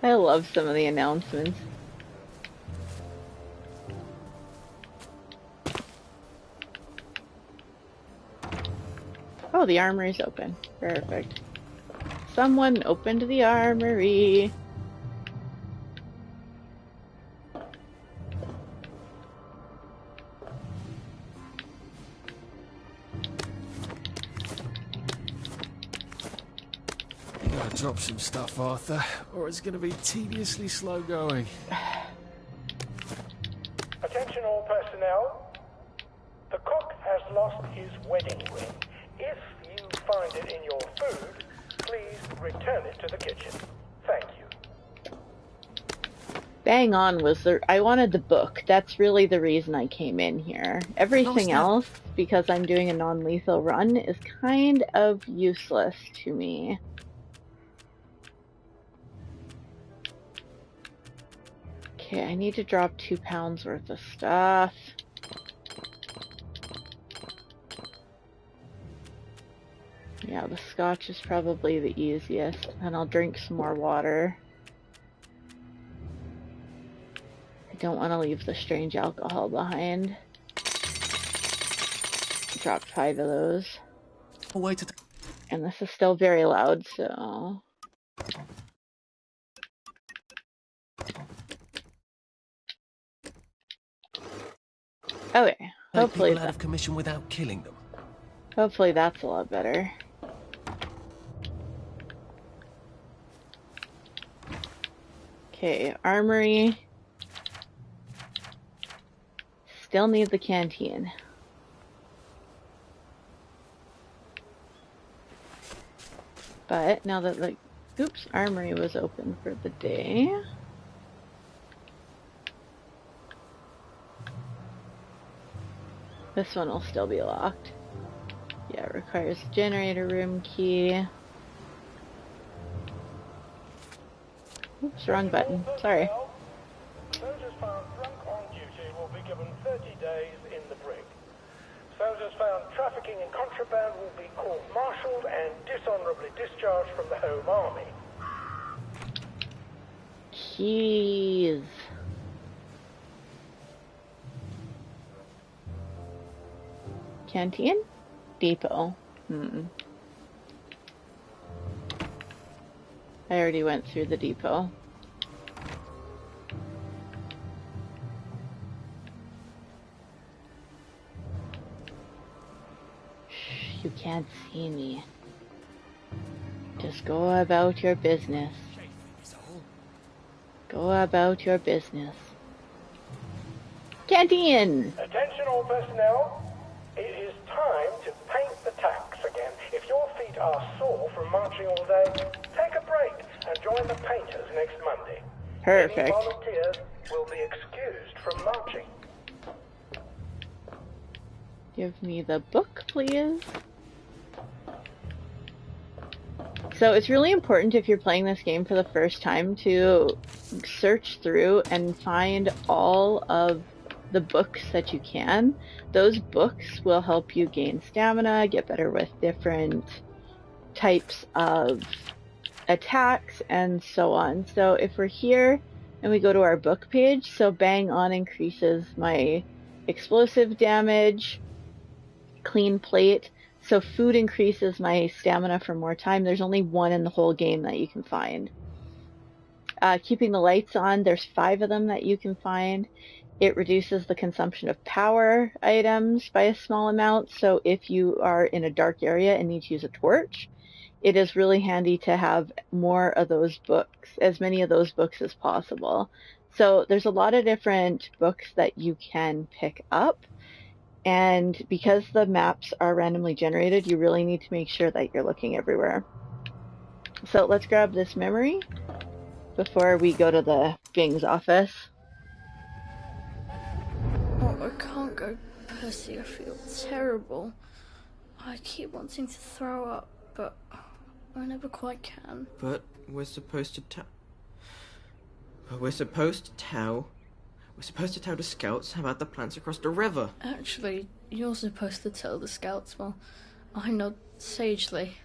I: I love some of the announcements. Oh, the armory's open. Perfect. Someone opened the armory.
B: You gotta drop some stuff, Arthur, or it's gonna be tediously slow going.
C: Attention all personnel. The cook has lost his wedding ring. If you find it in your food, please return it to the kitchen. Thank you.
I: Bang on was I wanted the book. That's really the reason I came in here. Everything else, because I'm doing a non-lethal run, is kind of useless to me. Okay, I need to drop 2 pounds worth of stuff. Yeah, the scotch is probably the easiest, and I'll drink some more water. I don't want to leave the strange alcohol behind. Dropped 5 of those. And this is still very loud, so... Okay, hopefully
H: people out of commission without killing them.
I: Hopefully that's a lot better. Okay, armory. Still need the canteen. But now that the armory was open for the day. This one will still be locked. Yeah, it requires generator room key. Oops, wrong button. Sorry.
C: Soldiers found drunk on duty will be given 30 days in the brig. Soldiers found trafficking in contraband will be court-martialed and dishonorably discharged from the Home Army.
I: Keys. Canteen? Depot. I already went through the depot. Shh, you can't see me. Just go about your business. Go about your business. Canteen!
C: Attention all personnel. It is time to paint the tacks again. If your feet are sore from marching all day, take a break and join the painters next Monday.
I: Perfect.
C: Any volunteers will be excused from marching.
I: Give me the book, please. So it's really important if you're playing this game for the first time to search through and find all of the books that you can. Those books will help you gain stamina, get better with different types of attacks, and so on. So if we're here and we go to our book page, so Bang On increases my explosive damage, Clean Plate, so food increases my stamina for more time. There's only one in the whole game that you can find. Keeping the lights on, there's 5 of them that you can find. It reduces the consumption of power items by a small amount, so if you are in a dark area and need to use a torch, it is really handy to have more of those books, as many of those books as possible. So there's a lot of different books that you can pick up, and because the maps are randomly generated, you really need to make sure that you're looking everywhere. So let's grab this memory before we go to the Bing's office.
E: Oh, I can't go, Percy. I feel terrible. I keep wanting to throw up, but I never quite can.
J: But we're supposed to tell the scouts about the plants across the river.
E: Actually, you're supposed to tell the scouts while I nod sagely.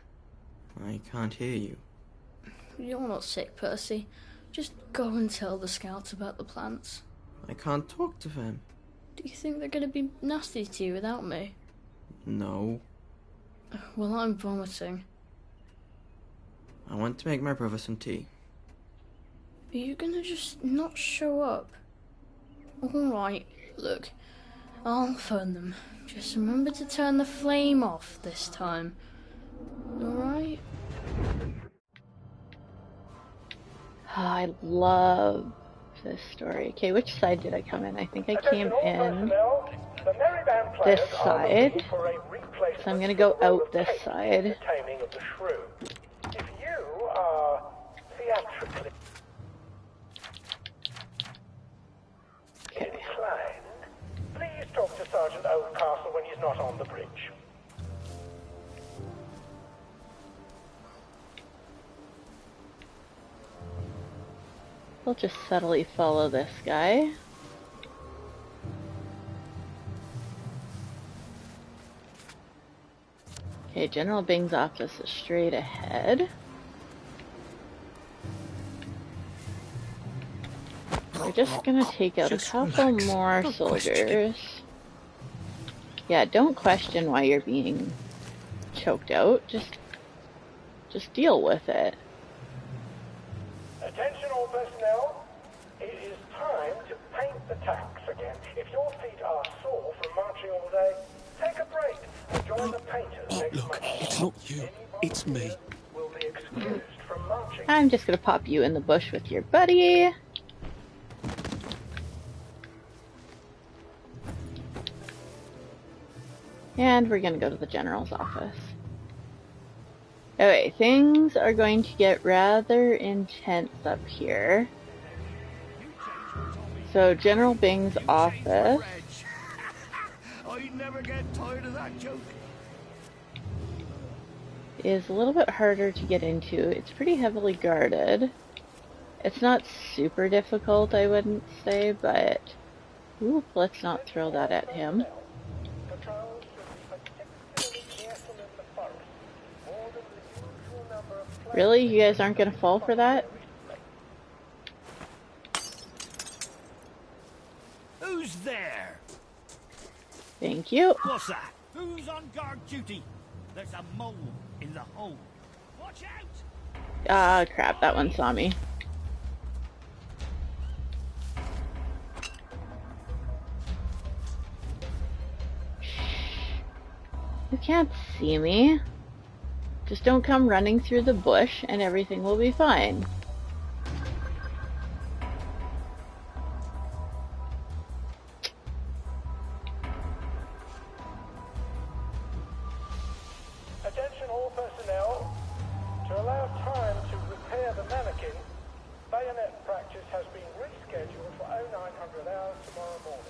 J: I can't hear you.
E: You're not sick, Percy. Just go and tell the scouts about the plants.
J: I can't talk to them.
E: Do you think they're going to be nasty to you without me?
J: No.
E: Well, I'm vomiting.
J: I want to make my brother some tea.
E: Are you going to just not show up? Alright, look. I'll phone them. Just remember to turn the flame off this time. Alright?
I: I love this story. Okay, which side did I come in? I think I came in this side. So I'm gonna go out this side.
C: If you are theatrically inclined, please talk to Sergeant Oldcastle when he's not on the bridge.
I: We'll just subtly follow this guy. Okay, General Bing's office is straight ahead. We're just gonna take out a couple more soldiers. Yeah, don't question why you're being choked out. Just deal with it.
C: Attention all personnel, it is time to paint the tacks again. If your feet are sore from marching all day, take a break and join the painters next
H: Look,
C: Monday.
H: it's not you, it's me.
C: Will be excused from marching.
I: I'm just gonna pop you in the bush with your buddy. And we're gonna go to the general's office. Okay, things are going to get rather intense up here. So, General Bing's office.
F: I never get tired of that joke.
I: is a little bit harder to get into. It's pretty heavily guarded. It's not super difficult, I wouldn't say, but... Ooh, let's not throw that at him. Really? You guys aren't gonna fall for that?
F: Who's there?
I: Thank you.
F: What's that? Who's on guard duty? There's a mole in the hole. Watch out!
I: Ah, crap, that one saw me. You can't see me. Just don't come running through the bush and everything will be fine.
C: Attention all personnel. To allow time to repair the mannequin, bayonet practice has been rescheduled for 0900 hours tomorrow morning.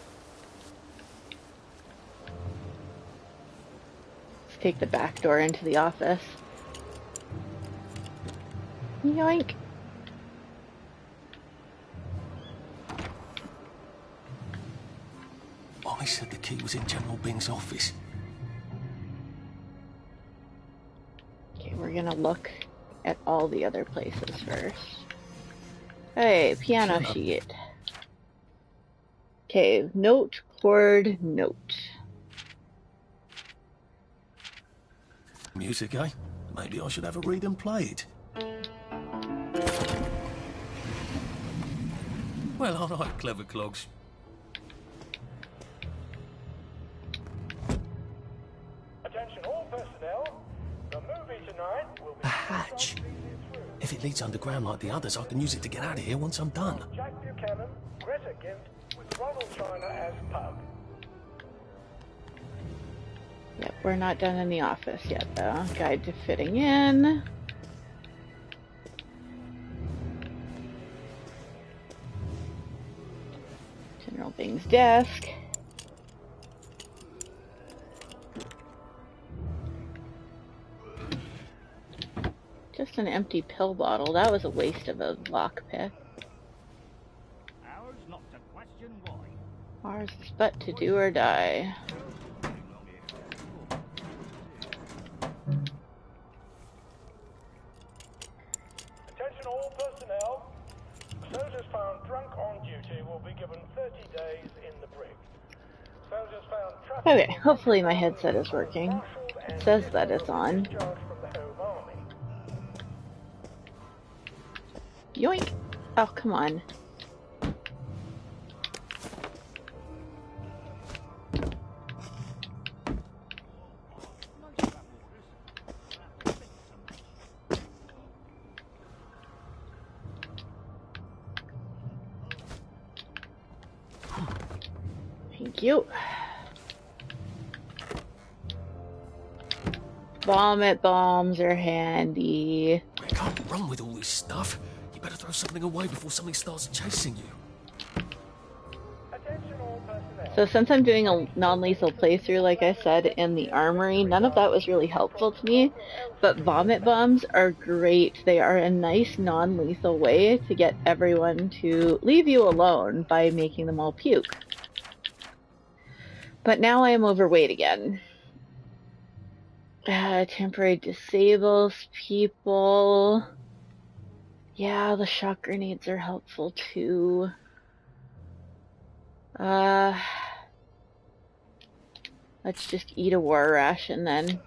I: Let's take the back door into the office. Yoink.
H: I said the key was in General Bing's office.
I: Okay, we're gonna look at all the other places first. Hey, piano sheet. Okay, note, chord, note.
H: Music, eh? Maybe I should have a read and play it. Well, alright, clever clogs.
C: Attention all personnel. The movie tonight will be...
H: A hatch. If it leads underground like the others, I can use it to get out of here once I'm done.
C: Jack Buchanan, Greta Gint, with Ronald China as pub.
I: Yep, we're not done in the office yet, though. Guide to fitting in. General Bing's desk. Just an empty pill bottle. That was a waste of a lockpick.
F: Ours not to question why.
I: Ours is but to do or die.
C: Attention all personnel. Soldiers found drunk on duty will be given 30 days in the brig. Soldiers found traffic...
I: Okay, hopefully my headset is working. It says that it's on. Yoink! Oh, come on. Thank you. Vomit bombs are handy.
H: I can't run with all this stuff. You better throw something away before something starts chasing you.
I: So since I'm doing a non-lethal playthrough, like I said, in the armory, none of that was really helpful to me. But vomit bombs are great. They are a nice non-lethal way to get everyone to leave you alone by making them all puke. But now I am overweight again. Temporary disables people. Yeah, the shock grenades are helpful too. Let's just eat a war ration then.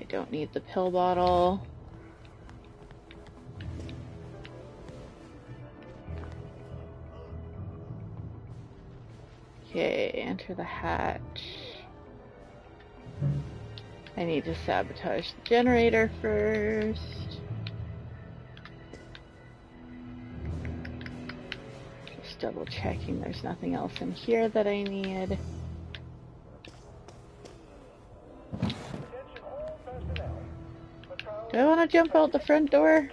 I: I don't need the pill bottle. Okay, enter the hatch. I need to sabotage the generator first. Just double checking there's nothing else in here that I need. Do I want to jump out the front door?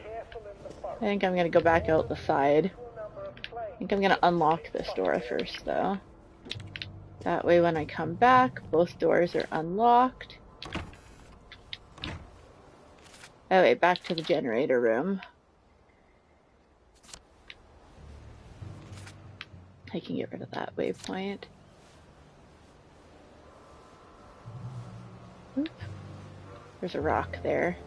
I: I think I'm going to go back out the side. I think I'm going to unlock this door first though. That way when I come back, both doors are unlocked. Okay, back to the generator room. I can get rid of that waypoint. Oop. There's a rock there.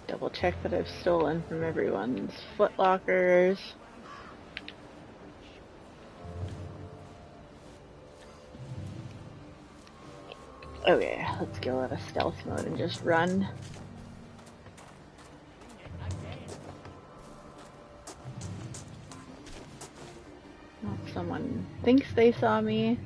I: Double check that I've stolen from everyone's footlockers. Okay, let's go out of stealth mode and just run. Oh, someone thinks they saw me.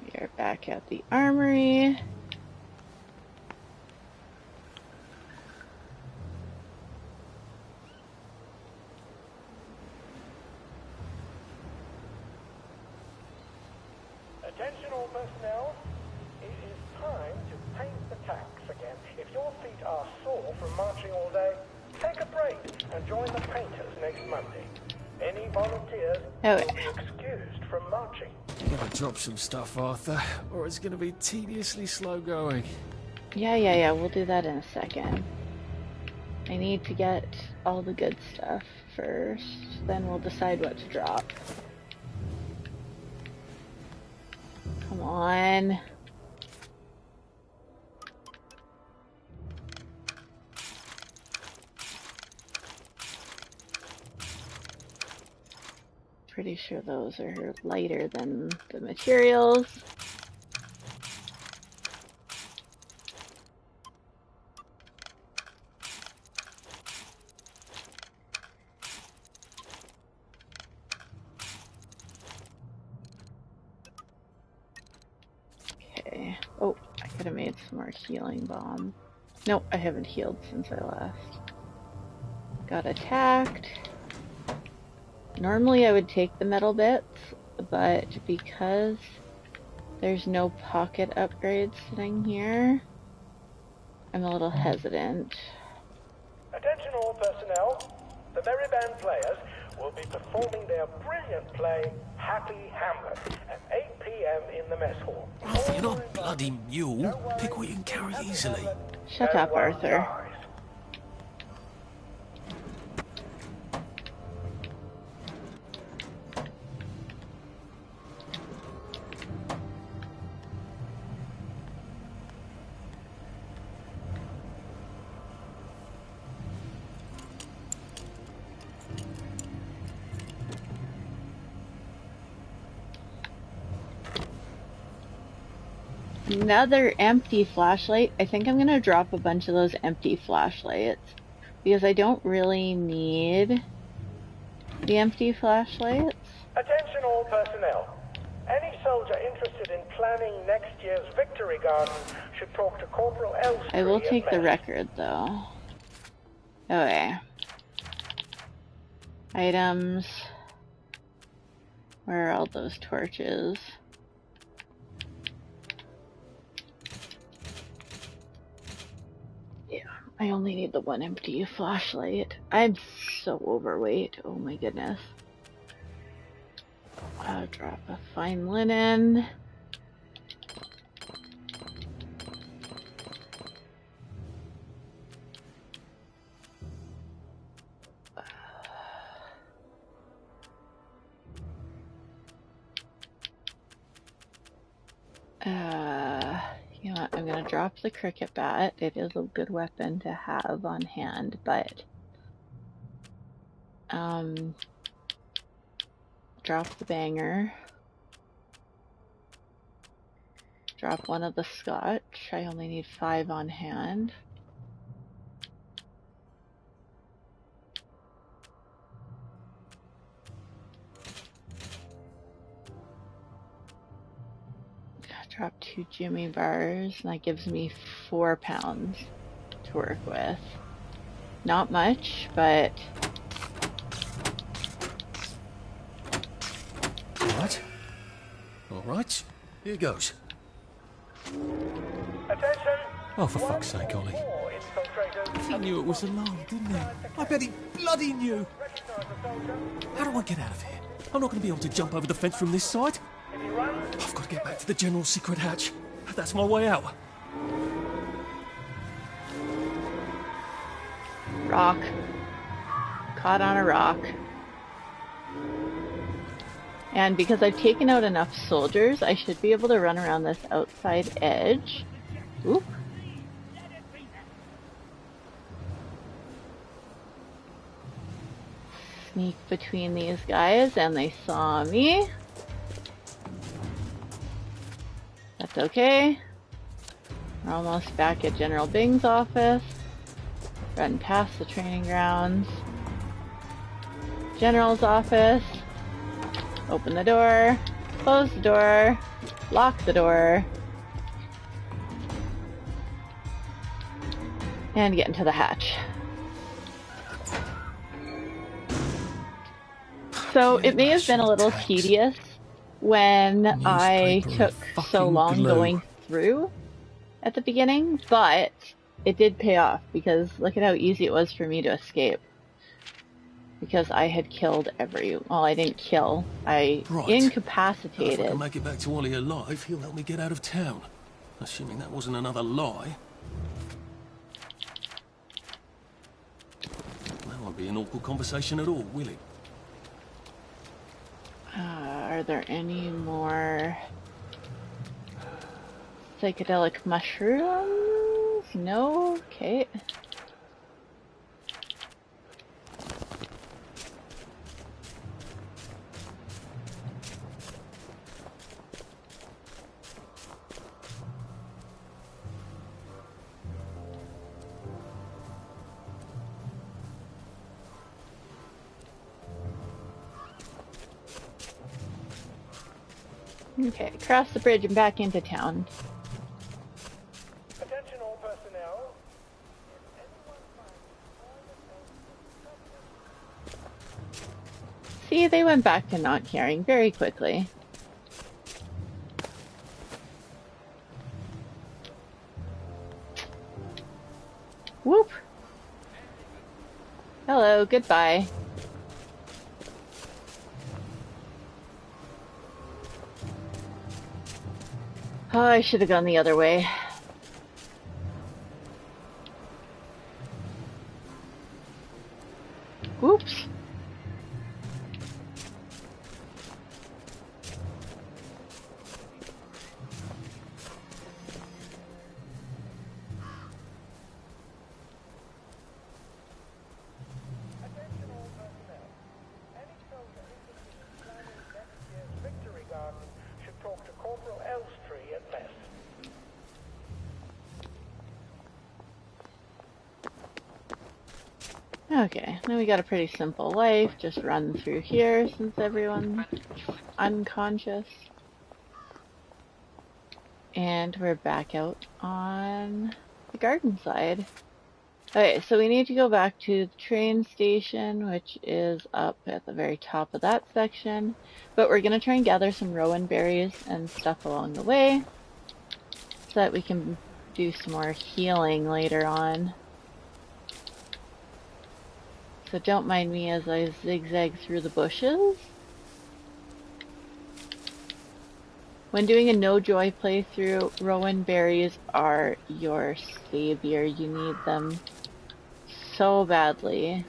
I: We are back at the armory.
C: Attention all personnel. It is time to paint the tacks again. If your feet are sore from marching all day, take a break and join the painters next Monday. Any volunteers will be excused from marching.
B: Gotta drop some stuff, Arthur, or it's gonna be tediously slow going.
I: Yeah, we'll do that in a second. I need to get all the good stuff first, then we'll decide what to drop. Come on. Pretty sure those are lighter than the materials. Okay. Oh, I could have made some more healing bomb. Nope, I haven't healed since I last. Got attacked. Normally I would take the metal bits, but because there's no pocket upgrades sitting here, I'm a little hesitant.
C: Attention all personnel. The Merry Band players will be performing their brilliant play, Happy Hamlet, at 8 p.m. in the mess hall.
H: Arthur, you're not a bloody mule. Pick what you can carry easily.
I: Shut up, Arthur. Another empty flashlight. I think I'm gonna drop a bunch of those empty flashlights because I don't really need the empty flashlights.
C: Attention all personnel. Any soldier interested in planning next year's victory garden should talk to Corporal Elstree.
I: I will take the record though. Okay. Items. Where are all those torches? I only need the one empty flashlight. I'm so overweight. Oh my goodness. I'll drop a fine linen. You know what, I'm gonna drop the cricket bat. It is a good weapon to have on hand, but drop the banger. Drop one of the scotch. I only need 5 on hand. Drop 2 Jimmy bars, and that gives me 4 pounds to work with. Not much, but...
H: Alright. Alright. Here goes.
C: Attention!
H: Oh, for fuck's sake, Ollie. He knew it was alarm, didn't he? I bet he bloody knew. How do I get out of here? I'm not going to be able to jump over the fence from this side. I've got to get back to the general secret hatch. That's my way out.
I: Rock. Caught on a rock. And because I've taken out enough soldiers, I should be able to run around this outside edge. Oop. Sneak between these guys, and they saw me. That's okay. We're almost back at General Bing's office. Run past the training grounds. General's office. Open the door. Close the door. Lock the door. And get into the hatch. So it may have been a little tedious when I took so long going through at the beginning, but it did pay off because look at how easy it was for me to escape. Because I had killed well, I didn't kill. I incapacitated.
H: If I can make it back to Ollie alive, he'll help me get out of town. Assuming that wasn't another lie. That won't be an awkward conversation at all, will it?
I: Are there any more psychedelic mushrooms? No? Okay. Okay, cross the bridge and back into town.
C: Attention all personnel.
I: See, they went back to not caring very quickly. Whoop! Hello, goodbye. Oh, I should have gone the other way. Whoops. Okay, now we got a pretty simple life. Just run through here since everyone's unconscious. And we're back out on the garden side. Okay, so we need to go back to the train station, which is up at the very top of that section. But we're going to try and gather some rowan berries and stuff along the way, so that we can do some more healing later on. So don't mind me as I zigzag through the bushes. When doing a no joy playthrough, rowan berries are your savior. You need them so badly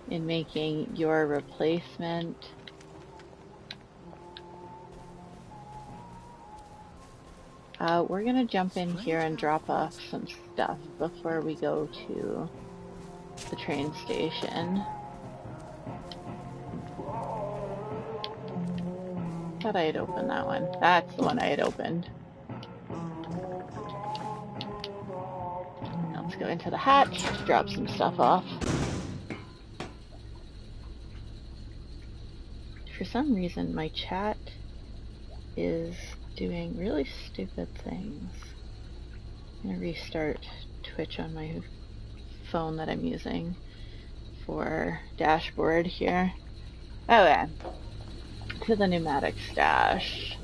I: in making your replacement. We're gonna jump in here and drop off some stuff before we go to the train station. Thought I had opened that one. That's the one I had opened. Now let's go into the hatch, drop some stuff off. For some reason my chat is doing really stupid things. I'm gonna restart Twitch on my phone that I'm using for dashboard here. Okay, to the pneumatic stash.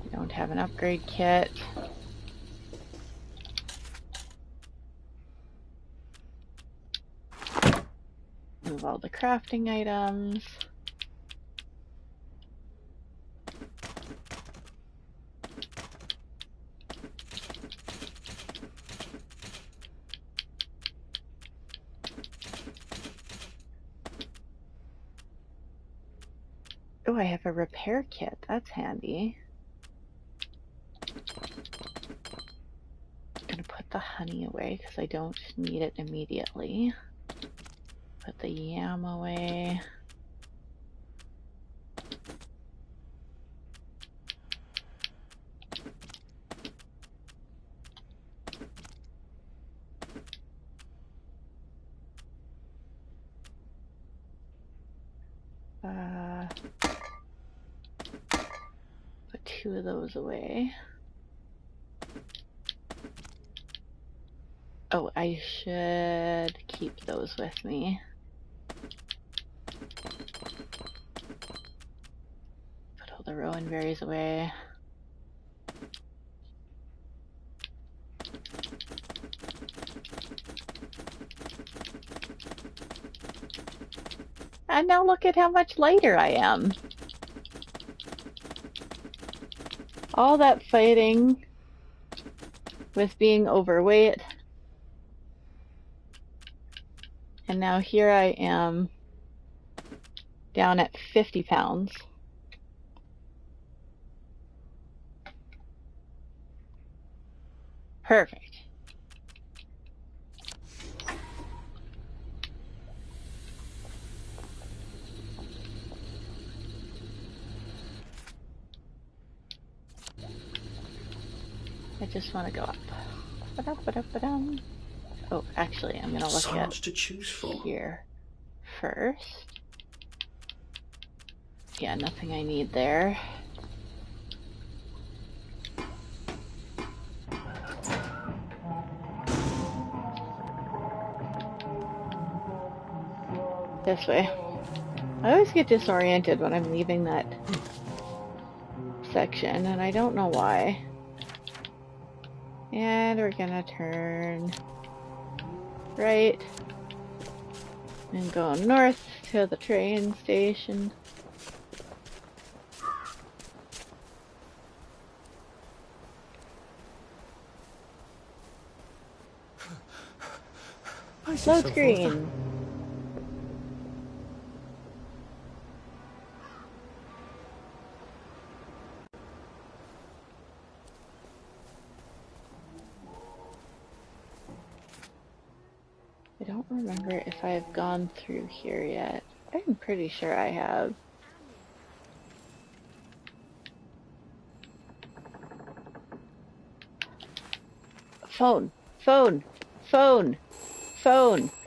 I: I don't have an upgrade kit. Move all the crafting items. Oh, I have a repair kit. That's handy. I'm gonna put the honey away because I don't need it immediately. Put the yam away. Put 2 of those away. Oh, I should keep those with me. Put all the rowan berries away. And now look at how much lighter I am. All that fighting with being overweight. And now here I am down at 50 pounds. Perfect. I just want to go up. Ba-dum. Oh, actually, I'm going to look at
H: to choose from
I: here first. Yeah, nothing I need there. This way. I always get disoriented when I'm leaving that section, and I don't know why. And we're gonna turn right and go north to the train station. Load screen. I don't remember if I've gone through here yet. I'm pretty sure I have. Phone.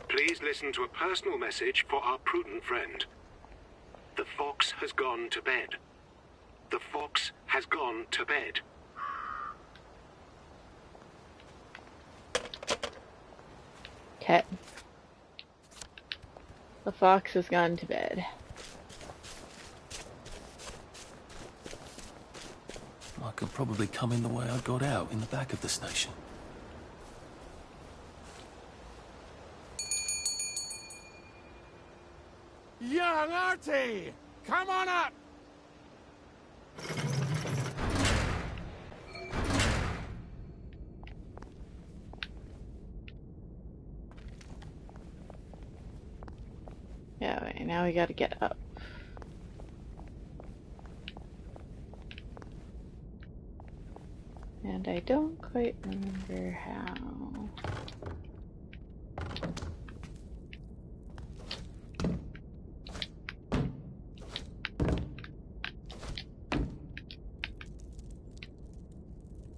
K: Please listen to a personal message for our prudent friend. The fox has gone to bed. The fox has gone to bed.
I: Okay. The fox has gone to bed.
H: I could probably come in the way I got out, in the back of the station.
D: Young Artie! Come on up!
I: Yeah, wait, now we gotta get up. And I don't quite remember how.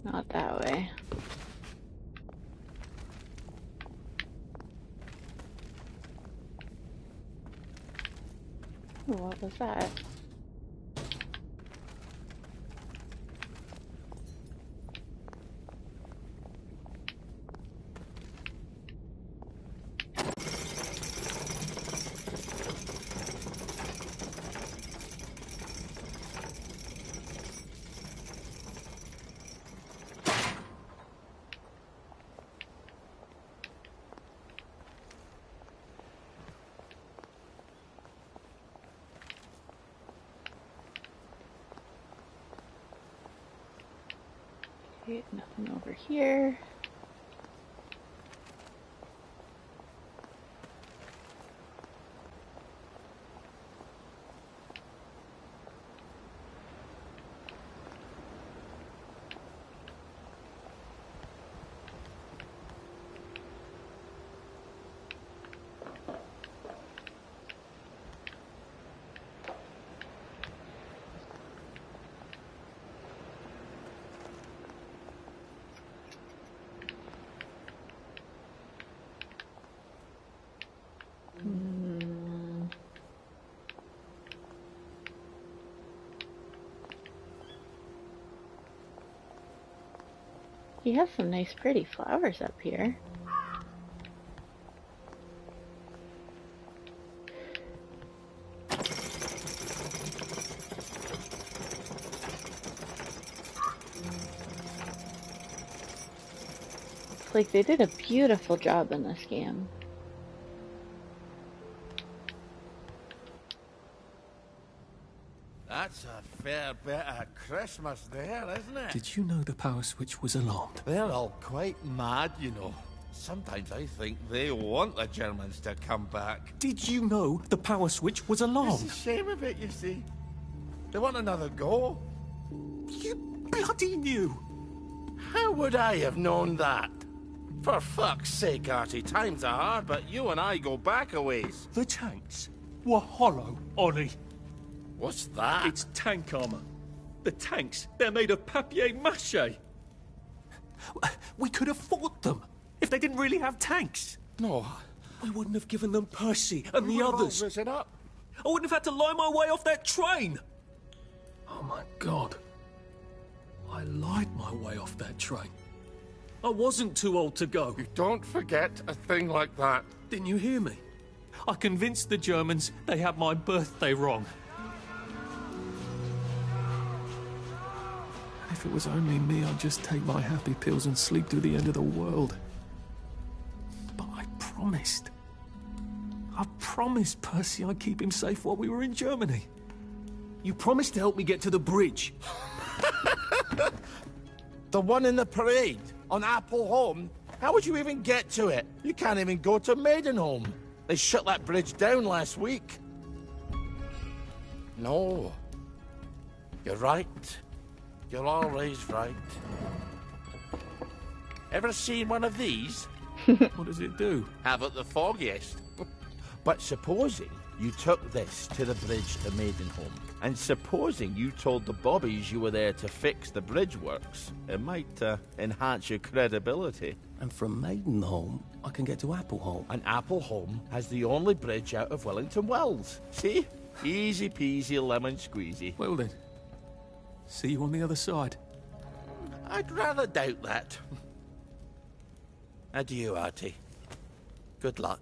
I: Not that way. Ooh, what was that? Alright, nothing over here. He has some nice pretty flowers up here. Like they did a beautiful job in this game.
G: That's a fair bit of Christmas there, isn't it?
H: Did you know the power switch was alarmed?
G: They're all quite mad, you know. Sometimes I think they want the Germans to come back.
H: Did you know the power switch was alarmed?
G: It's a shame of it, you see. They want another go.
H: You bloody knew!
G: How would I have known that? For fuck's sake, Artie, times are hard, but you and I go back a ways.
H: The tanks were hollow, Ollie.
G: What's that?
H: It's tank armor. The tanks, they're made of papier-mâché. We could have fought them if they didn't really have tanks.
G: No.
H: We wouldn't have given them Percy and the others.
G: Risen up.
H: I wouldn't have had to lie my way off that train. Oh my God. I lied my way off that train. I wasn't too old to go.
G: You don't forget a thing like that.
H: Didn't you hear me? I convinced the Germans they had my birthday wrong. If it was only me, I'd just take my happy pills and sleep through the end of the world. But I promised. I promised Percy I'd keep him safe while we were in Germany. You promised to help me get to the bridge.
G: The one in the parade on Appleholme? How would you even get to it? You can't even go to Maidenholm. They shut that bridge down last week. No. You're right. You're always right. Ever seen one of these?
H: What does it do?
G: Haven't the foggiest. But supposing you took this to the bridge to Maidenholm, and supposing you told the bobbies you were there to fix the bridge works, it might enhance your credibility.
H: And from Maidenholm, I can get to Appleholme.
G: And Appleholme has the only bridge out of Wellington Wells. See? Easy peasy lemon squeezy.
H: Well then, see you on the other side.
G: I'd rather doubt that. Adieu, Artie. Good luck.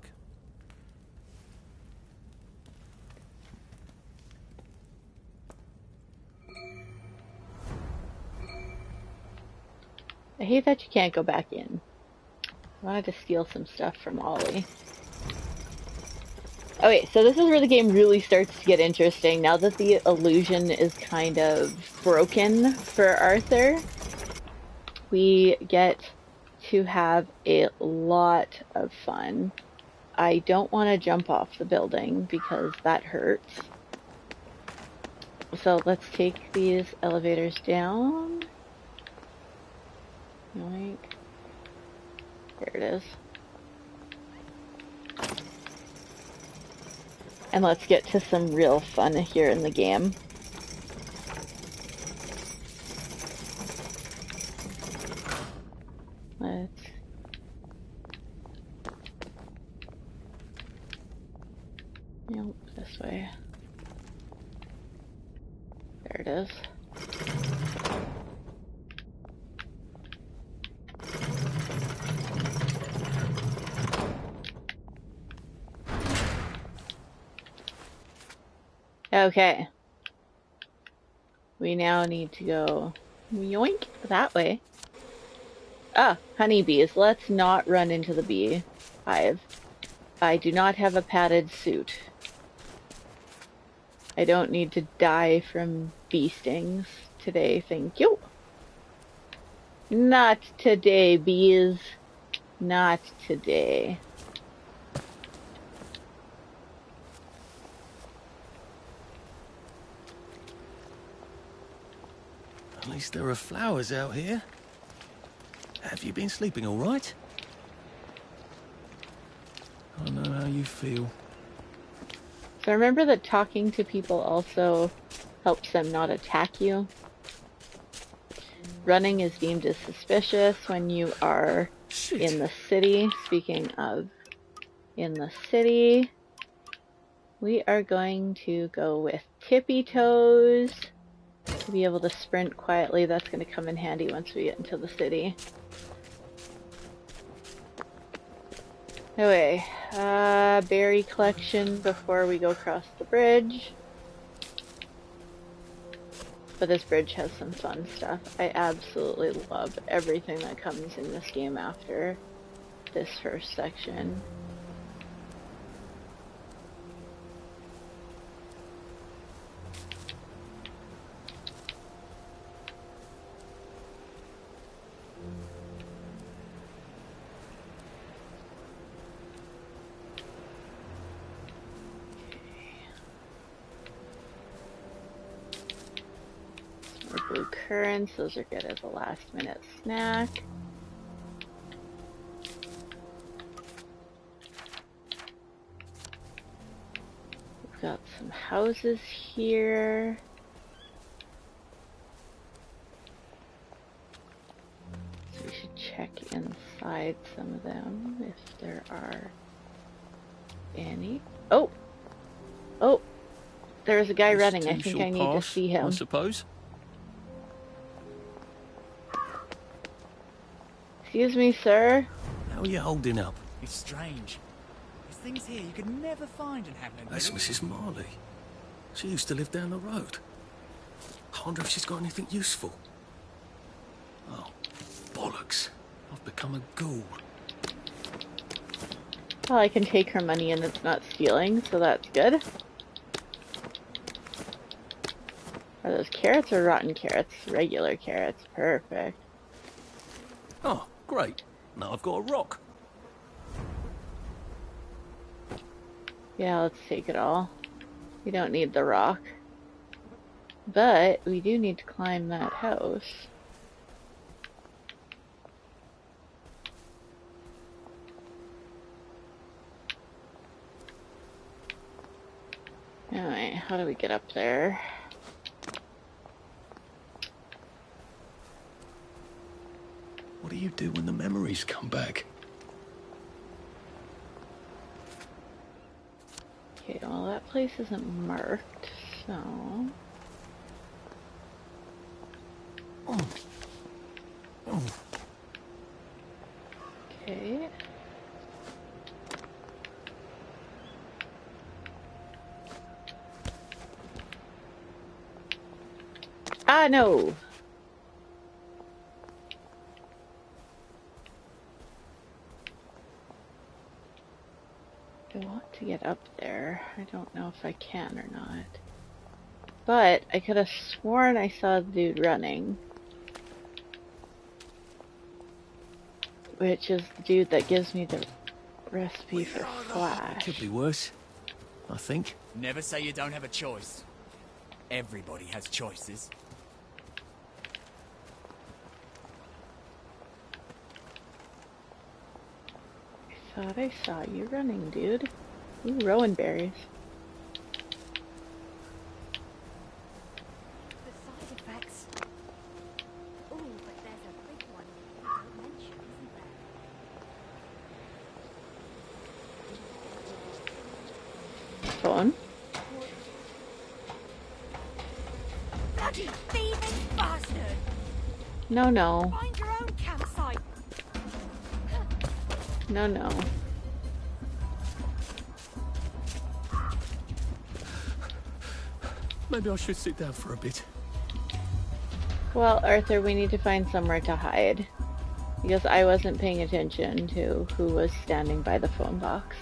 I: I hate that you can't go back in. I wanted to steal some stuff from Ollie. Okay, so this is where the game really starts to get interesting. Now that the illusion is kind of broken for Arthur, we get to have a lot of fun. I don't want to jump off the building because that hurts. So let's take these elevators down. Yoink. There it is. And let's get to some real fun here in the game. Let's... Nope, this way. There it is. Okay. We now need to go yoink that way. Ah, honeybees. Let's not run into the bee hive. I do not have a padded suit. I don't need to die from bee stings today, thank you. Not today, bees. Not today.
H: At least there are flowers out here. Have you been sleeping all right? I know how you feel.
I: So remember that talking to people also helps them not attack you. Running is deemed as suspicious when you are in the city. Speaking of in the city, we are going to go with Tippy Toes to be able to sprint quietly. That's going to come in handy once we get into the city. Anyway, berry collection before we go across the bridge. But this bridge has some fun stuff. I absolutely love everything that comes in this game after this first section. Blue currants, those are good as a last minute snack. We've got some houses here. So we should check inside some of them if there are any. Oh! Oh! There's a guy running. I think I need to see him.
H: I suppose.
I: Excuse me, sir.
H: How are you holding up?
F: It's strange. There's things here you could never find in Hammond.
H: That's Mrs. Marley. She used to live down the road. I wonder if she's got anything useful. Oh, bollocks. I've become a ghoul.
I: Well, I can take her money and it's not stealing, so that's good. Are those carrots or rotten carrots? Regular carrots. Perfect.
H: Oh, great. Now I've got a rock.
I: Yeah, let's take it all. We don't need the rock. But we do need to climb that house. Alright, how do we get up there?
H: What do you do when the memories come back?
I: Okay, well that place isn't marked, so...
H: Oh. Oh.
I: Okay. Ah, no! I want to get up there. I don't know if I can or not. But I could have sworn I saw the dude running. Which is the dude that gives me the recipe for Flash.
H: Could be worse, I think.
F: Never say you don't have a choice. Everybody has choices.
I: Thought I saw you running, dude. Ooh, rowan berries.
L: The side effects. Oh, but there's a big one you don't mention, isn't there?
I: Phone?
L: Bloody thieving bastard!
I: No, no.
L: Find your own campsite!
I: No, no.
H: Maybe I should sit down for a bit.
I: Well, Arthur, we need to find somewhere to hide. Because I wasn't paying attention to who was standing by the phone box.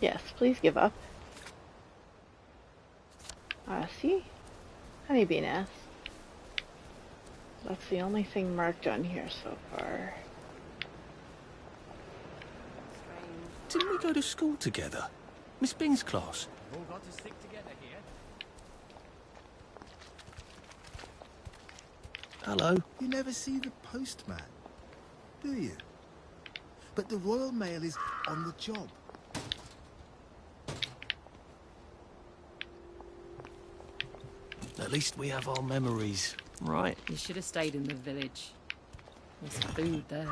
I: Yes, please give up. See? Honeybee nest. That's the only thing marked on here so far.
H: Didn't we go to school together? Miss Bing's class.
F: We've all got to stick together here.
H: Hello.
M: You never see the postman, do you? But the Royal Mail is on the job.
H: At least we have our memories, right?
N: You should have stayed in the village. There's food there.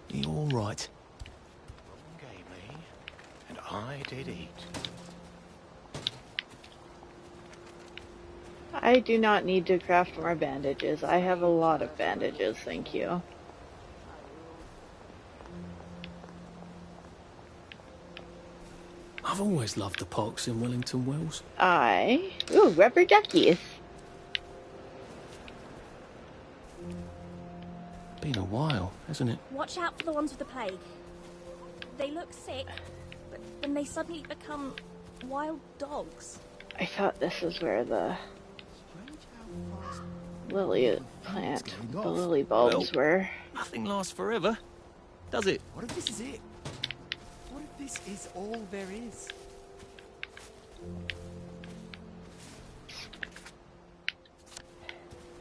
H: You all right?
K: Gave me, and I did eat.
I: I do not need to craft more bandages. I have a lot of bandages, thank you.
H: I've always loved the parks in Wellington Wells.
I: Ooh, rubber duckies.
H: Been a while, hasn't it?
L: Watch out for the ones with the plague. They look sick, but then they suddenly become wild dogs.
I: I thought this is where the lily plant, the lily bulbs were.
H: Nothing lasts forever, does it?
F: What if this is it? What if this is all there is?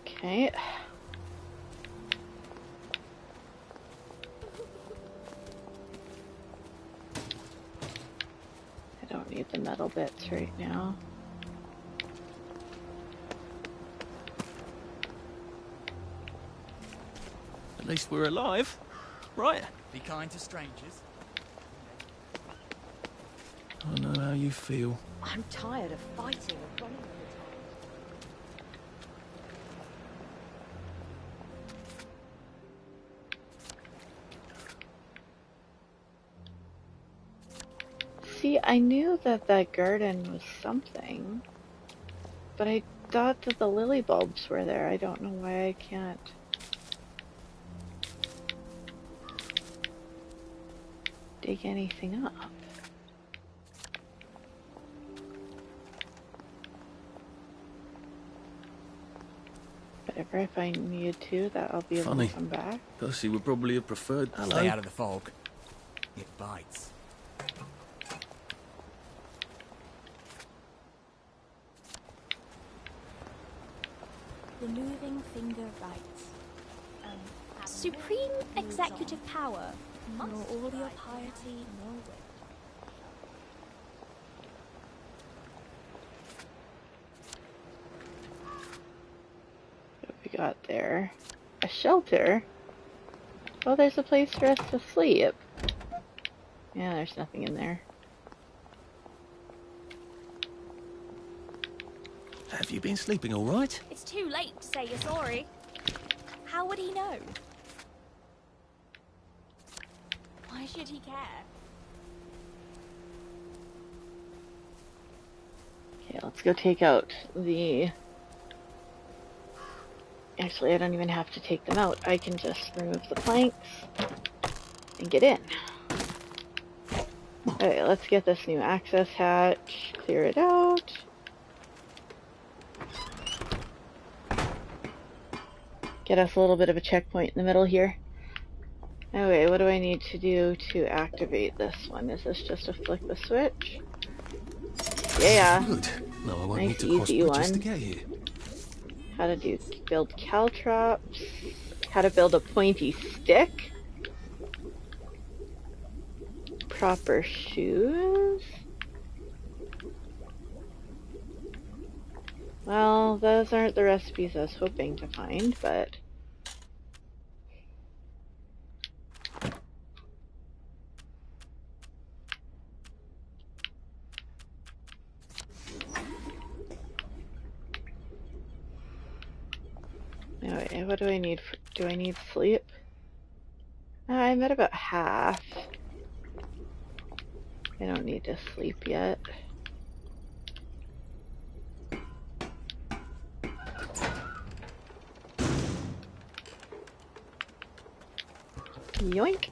I: Okay. I don't need the metal bits right now.
H: At least we're alive, right?
F: Be kind to strangers.
H: I know how you feel.
L: I'm tired of fighting and running all the time.
I: See, I knew that that garden was something, but I thought that the lily bulbs were there. I don't know why I can't. Dig anything up. Whatever, if I need to, that I'll be able
H: Funny.
I: to come back.
H: Percy would probably have preferred.
F: Stay out of the fog. It bites.
L: The moving finger rights. Supreme executive power. Nor all your piety, nor wit.
I: What we got there? A shelter? Oh, there's a place for us to sleep. Yeah, there's nothing in there.
H: Have you been sleeping all right?
L: It's too late to say you're sorry. How would he know? Why should he care?
I: Okay, let's go take out the... Actually, I don't even have to take them out. I can just remove the planks and get in. Okay, let's get this new access hatch. Clear it out. Get us a little bit of a checkpoint in the middle here. Okay, what do I need to do to activate this one? Is this just to flick the switch? Yeah.
H: Good. No, I won't
I: Nice,
H: need to cross
I: easy
H: bridges
I: one.
H: to get here.
I: How to build caltrops. How to build a pointy stick. Proper shoes. Well, those aren't the recipes I was hoping to find, but... Anyway, what do I need? Do I need sleep? I'm at about half. I don't need to sleep yet. Yoink.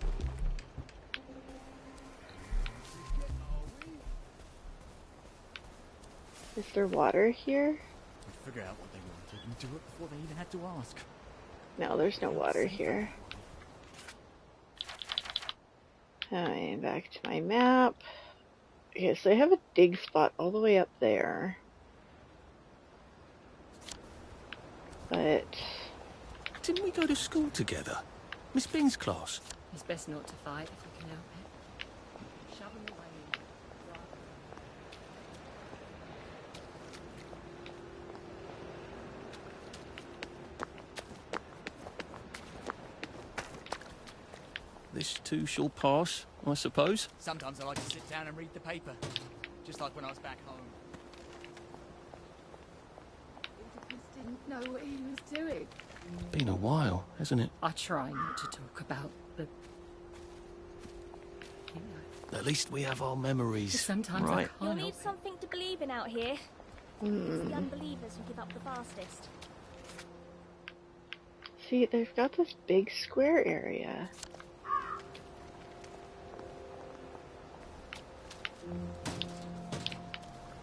I: Is there water here?
F: Figure out what they wanted and do it before they even had to ask.
I: No, there's no water here. Alright, back to my map. Okay, so I have a dig spot all the way up there. But...
H: Didn't we go to school together? Miss Bing's class.
N: It's best not to fight if you can help it. Shove 'em away.
H: This too shall pass, I suppose.
F: Sometimes I like to sit down and read the paper. Just like when I was back home.
N: Just didn't know what he was doing.
H: Been a while, hasn't it?
N: I try not to talk about the...
H: At least we have our memories,
N: Sometimes
H: right?
L: You'll need something to believe in out here. It's the unbelievers who give up the fastest.
I: see, they've got this big square area.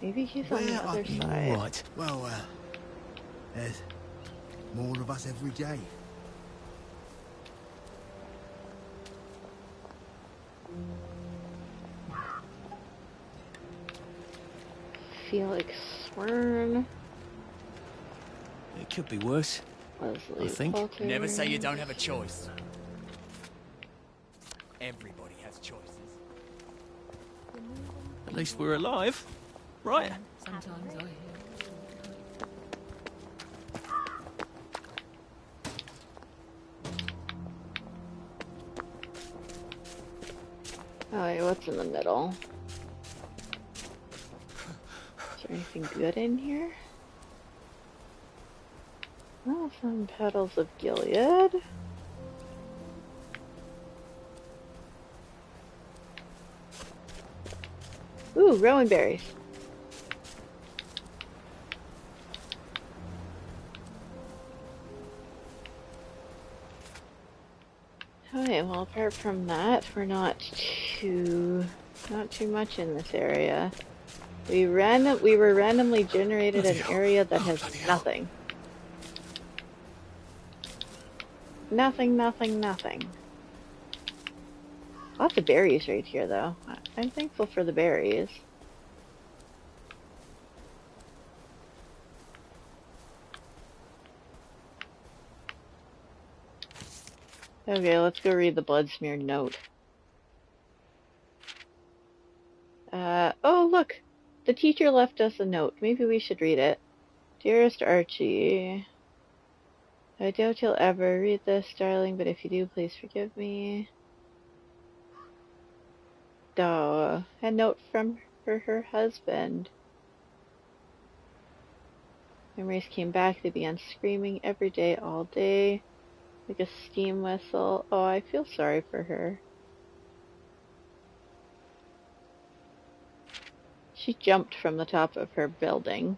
I: Maybe he's on the
M: Where
I: other
M: are you?
I: side.
H: Right.
M: Well, there's more of us every day.
I: Felix Swern.
H: It could be worse.
I: Leslie
H: I think.
I: Potter.
F: Never say you don't have a choice. Everybody has choices.
H: At least we're alive, right?
N: Sometimes I hear.
I: Alright, what's in the middle? Is there anything good in here? Oh, some petals of Gilead. Ooh, rowan berries. Okay, well, apart from that, we're not too much in this area. We were randomly generated an area that has nothing. Nothing. Lots of berries right here, though. I'm thankful for the berries. Okay, let's go read the blood smeared note. Oh, look! The teacher left us a note. Maybe we should read it. Dearest Archie, I doubt you'll ever read this, darling, but if you do, please forgive me. Duh. A note from her husband. Memories came back. They began screaming every day, all day, like a steam whistle. Oh, I feel sorry for her. She jumped from the top of her building.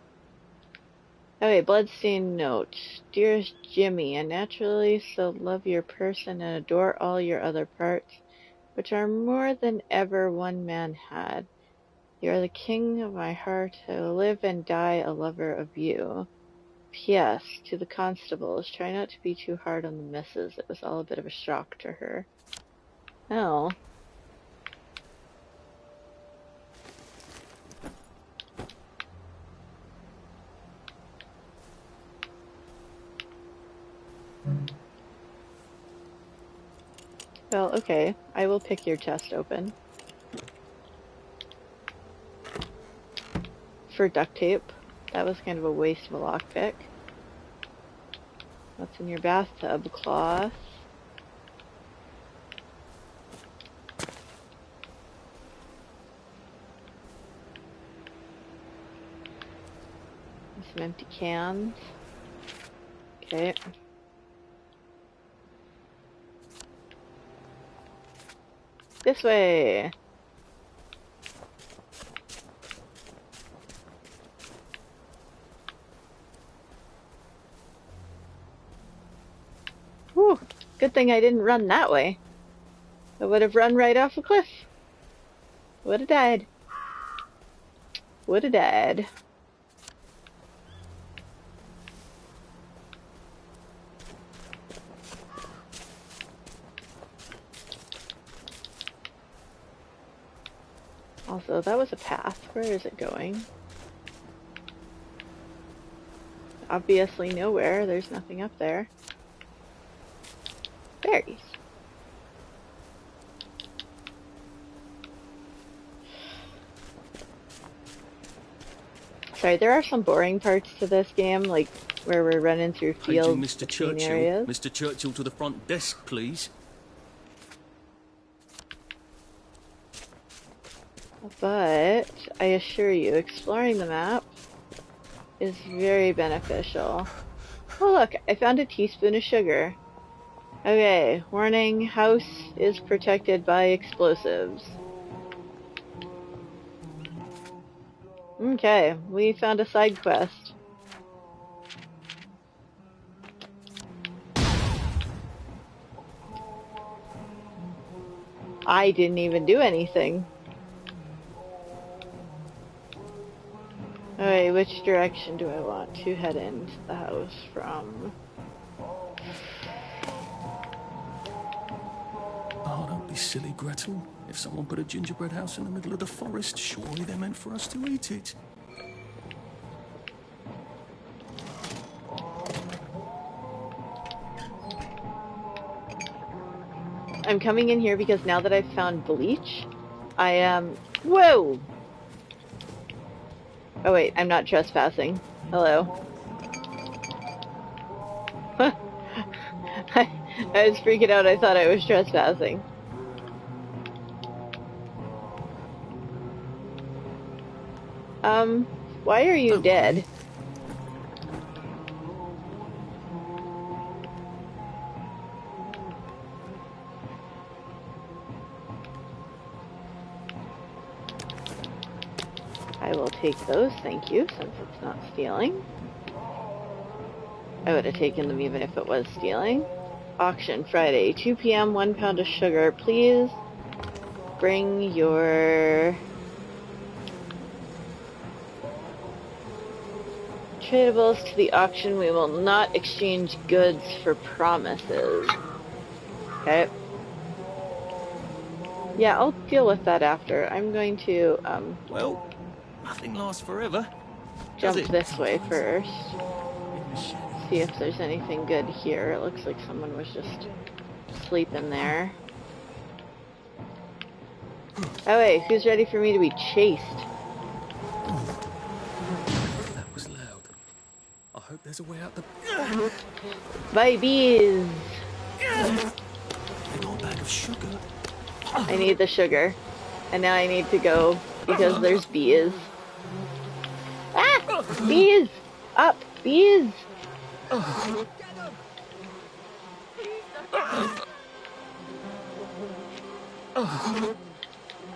I: Okay, bloodstained note. Dearest Jimmy, I naturally so love your person and adore all your other parts, which are more than ever one man had. You are the king of my heart. I will live and die a lover of you. P.S. To the constables, try not to be too hard on the missus. It was all a bit of a shock to her. Oh. Well, okay. I will pick your chest open. For duct tape. That was kind of a waste of a lockpick. What's in your bathtub? Cloth. And some empty cans. Okay. This way! Whew! Good thing I didn't run that way. I would have run right off a cliff. Would have died. Would have died. Also, that was a path. Where is it going? Obviously nowhere. There's nothing up there. Berries. Sorry, there are some boring parts to this game, like where we're running through fields
H: Paging Mr.
I: between
H: Churchill.
I: areas.
H: Mr. Churchill to the front desk, please.
I: But I assure you, exploring the map is very beneficial. Oh look, I found a teaspoon of sugar. Okay, warning, house is protected by explosives. Okay, we found a side quest. I didn't even do anything. Alright, which direction do I want to head into the house from?
H: Oh, don't be silly, Gretel. If someone put a gingerbread house in the middle of the forest, surely they're meant for us to eat it.
I: I'm coming in here because now that I've found bleach, I am... Whoa! Oh wait, I'm not trespassing. Hello. I was freaking out, I thought I was trespassing. Why are you dead? I will take those, thank you, since it's not stealing. I would have taken them even if it was stealing. Auction Friday, 2 p.m., 1 pound of sugar. Please bring your tradables to the auction. We will not exchange goods for promises. Okay. Yeah, I'll deal with that after. I'm going to,
H: Well, nothing lasts forever.
I: jump this way first. See if there's anything good here. It looks like someone was just sleeping there. Oh wait, who's ready for me to be chased?
H: That was loud. I hope there's a way out the...
I: Bye, bees!
H: They got a bag of sugar.
I: I need the sugar. And now I need to go because there's bees. Ah! Bees! Up! Bees!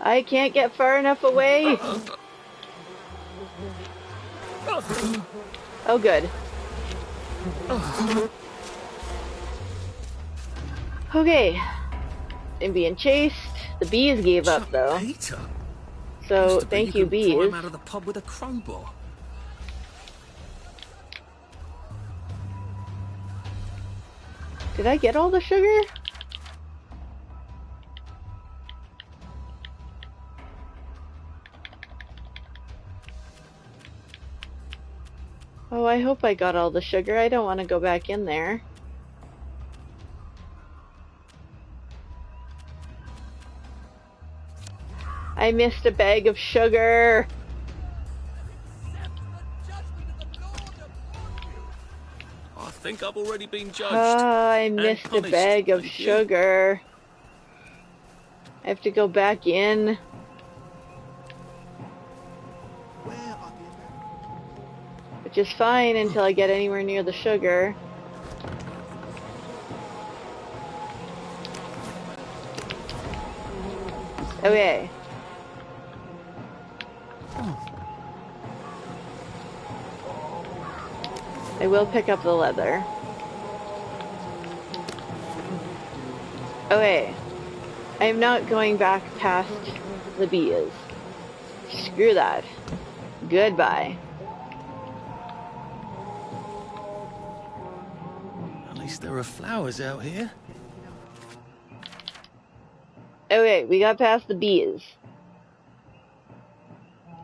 I: I can't get far enough away! Oh, good. Okay. I'm being chased. The bees gave up, though. So, thank you, bees.
H: Pry him out of the pub with a crowbar.
I: Did I get all the sugar? Oh, I hope I got all the sugar. I don't want to go back in there. I missed a bag of sugar.
H: I think I've already been judged.
I: I missed a bag of sugar. I have to go back in. Which is fine until I get anywhere near the sugar. Okay. I will pick up the leather. Okay. I'm not going back past the bees. Screw that. Goodbye.
H: At least there are flowers out here.
I: Okay, we got past the bees.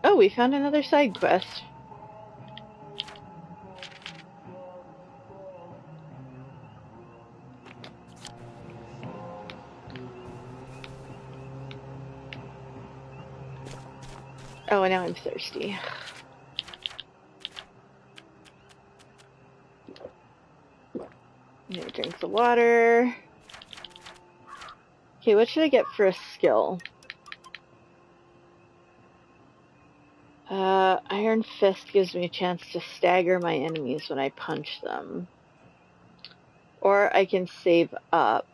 I: Oh, we found another side quest. Oh, and now I'm thirsty. I'm gonna drink the water. Okay, what should I get for a skill? Iron Fist gives me a chance to stagger my enemies when I punch them. Or I can save up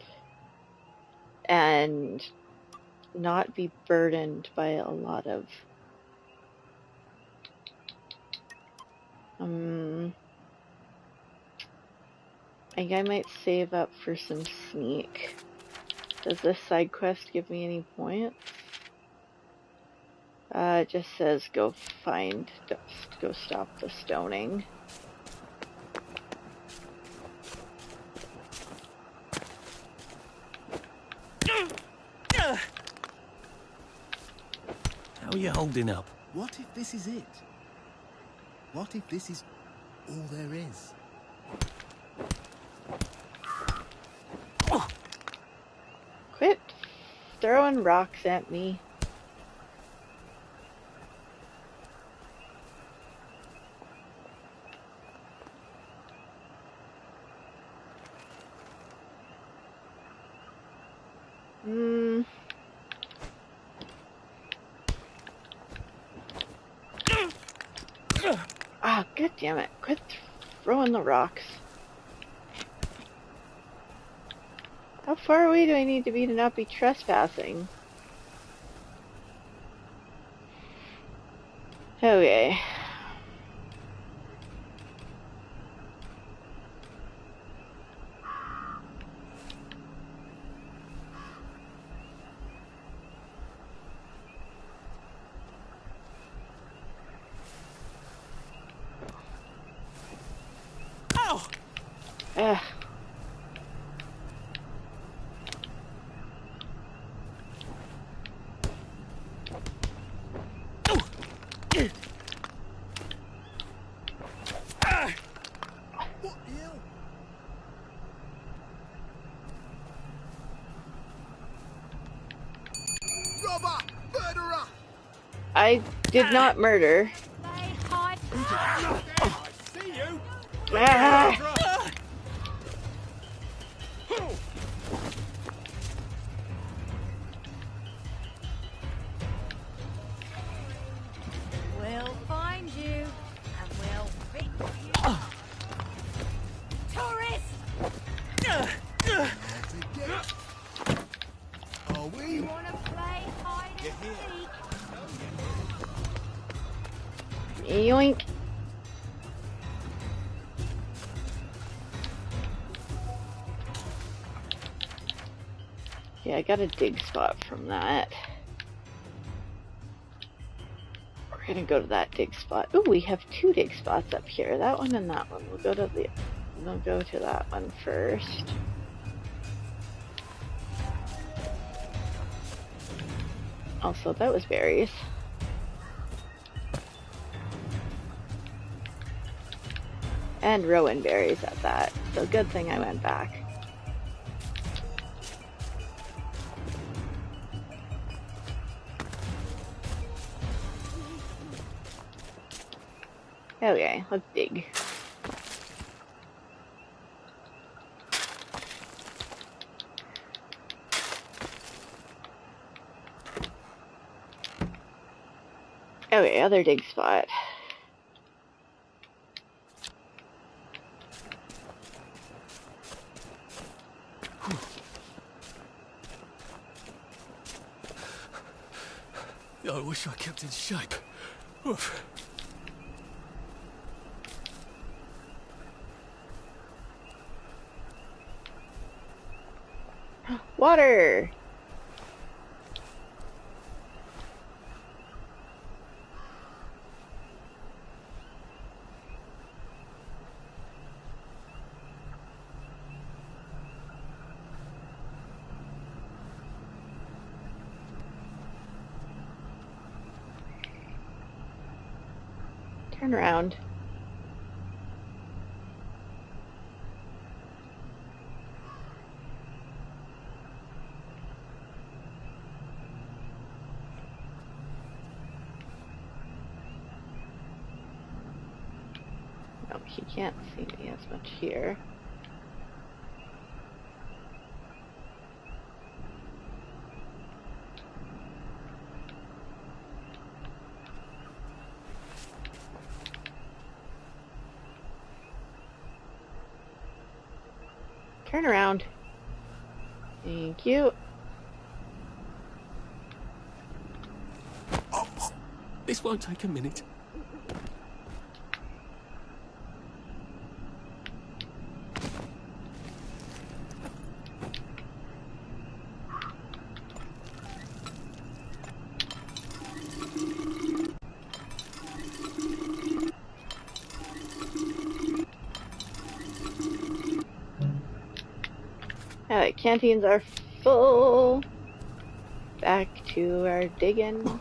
I: and not be burdened by a lot of... I think I might save up for some sneak. Does this side quest give me any points? It just says go stop the stoning.
H: How are you holding up?
M: What if this is it? What if this is all there is?
I: Quit throwing rocks at me. Ah, god damn it. Quit throwing the rocks. How far away do I need to be to not be trespassing? Okay. Ugh.
M: Robber! Murderer!
I: I did not murder.
F: See you.
I: Ah.
L: We'll find you, and we'll fix you. Tourist!
M: Are we?
L: You wanna play hide and seek?
I: Yoink. Yeah, I got a dig spot from that. We're gonna go to that dig spot. Ooh, we have 2 dig spots up here. That one and that one. We'll go to that one first. Also, that was berries. And rowan berries at that. So good thing I went back. Okay, let's dig. Okay, other dig spot.
H: I wish I kept in shape. Oof.
I: Water! Turn around. Oh, he can't see me as much here. Turn around. Thank you.
H: This won't take a minute.
I: Alright, canteens are full. Back to our digging.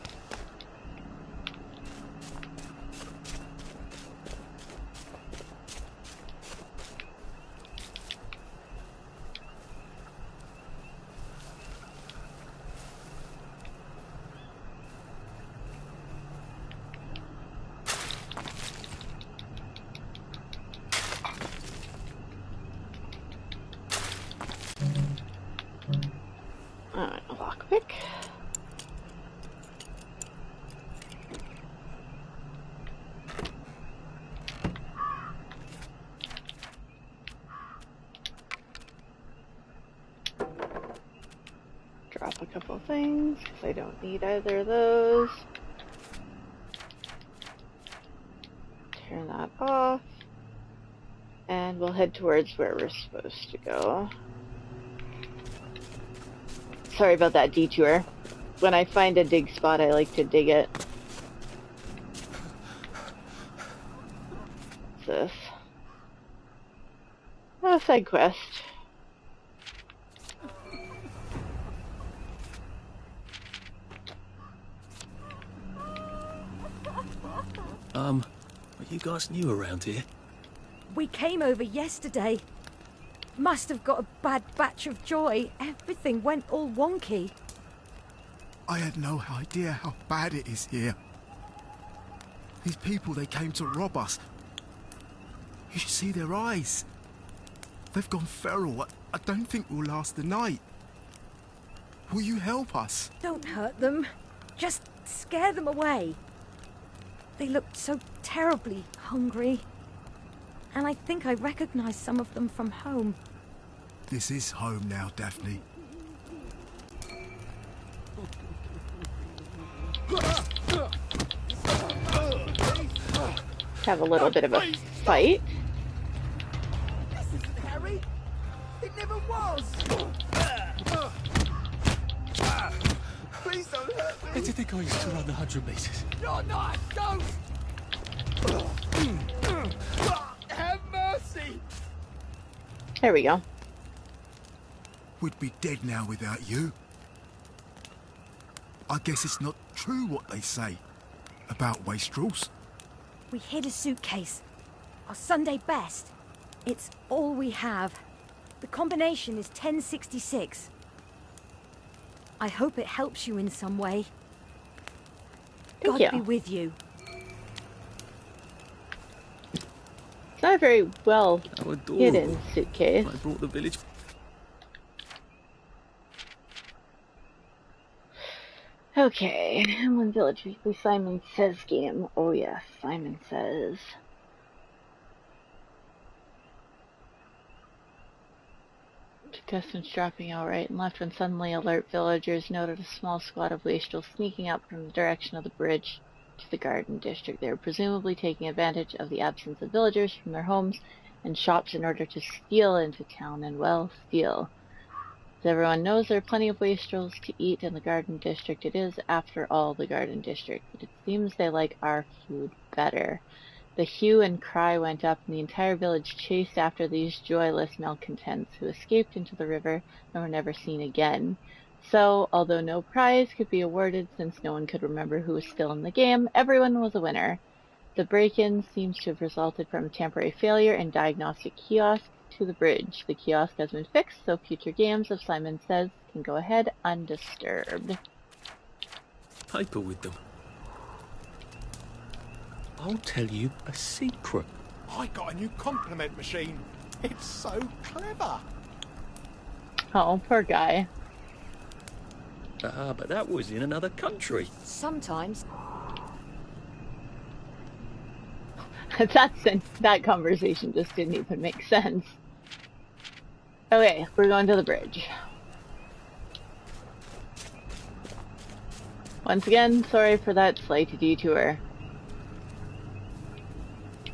I: Lockpick. Drop a couple things, because I don't need either of those. Turn that off. And we'll head towards where we're supposed to go. Sorry about that detour. When I find a dig spot, I like to dig it. What's this? Oh, side quest.
H: Are you guys new around here?
L: We came over yesterday. Must have got a bad batch of joy. Everything went all wonky.
M: I had no idea how bad it is here. These people, they came to rob us. You should see their eyes. They've gone feral. I don't think we'll last the night. Will you help us?
L: Don't hurt them. Just scare them away. They looked so terribly hungry. And I think I recognized some of them from home.
M: This is home now, Daphne.
I: Have a little bit of a fight.
O: This isn't Harry. It never was. Please don't hurt me.
H: Where do you think I used to run the 100 meters?
O: You're not a ghost. Have mercy.
I: There we go.
M: We'd be dead now without you. I guess it's not true what they say about wastrels.
L: We hid a suitcase. Our Sunday best. It's all we have. The combination is 1066. I hope it helps you in some way.
I: Thank
L: God
I: you.
L: be with you.
I: It's not a very well hidden suitcase.
H: I brought the village.
I: Okay, Hamlin Village Weekly Simon Says game. Oh yes, Simon Says. Contestants dropping out right and left when suddenly alert villagers noted a small squad of wastrels sneaking up from the direction of the bridge to the garden district. They were presumably taking advantage of the absence of villagers from their homes and shops in order to steal into town, and well, steal. As everyone knows, there are plenty of wastrels to eat in the garden district. It is, after all, the garden district, but it seems they like our food better. The hue and cry went up, and the entire village chased after these joyless malcontents, who escaped into the river and were never seen again. So, although no prize could be awarded since no one could remember who was still in the game, everyone was a winner. The break-in seems to have resulted from a temporary failure in diagnostic kiosk to the bridge. The kiosk has been fixed, so future games of Simon Says can go ahead undisturbed.
H: Paper with them. I'll tell you a secret.
D: I got a new compliment machine. It's so clever.
I: Oh, poor guy.
H: But that was in another country.
L: Sometimes.
I: That conversation just didn't even make sense. Okay, we're going to the bridge. Once again, sorry for that slight detour.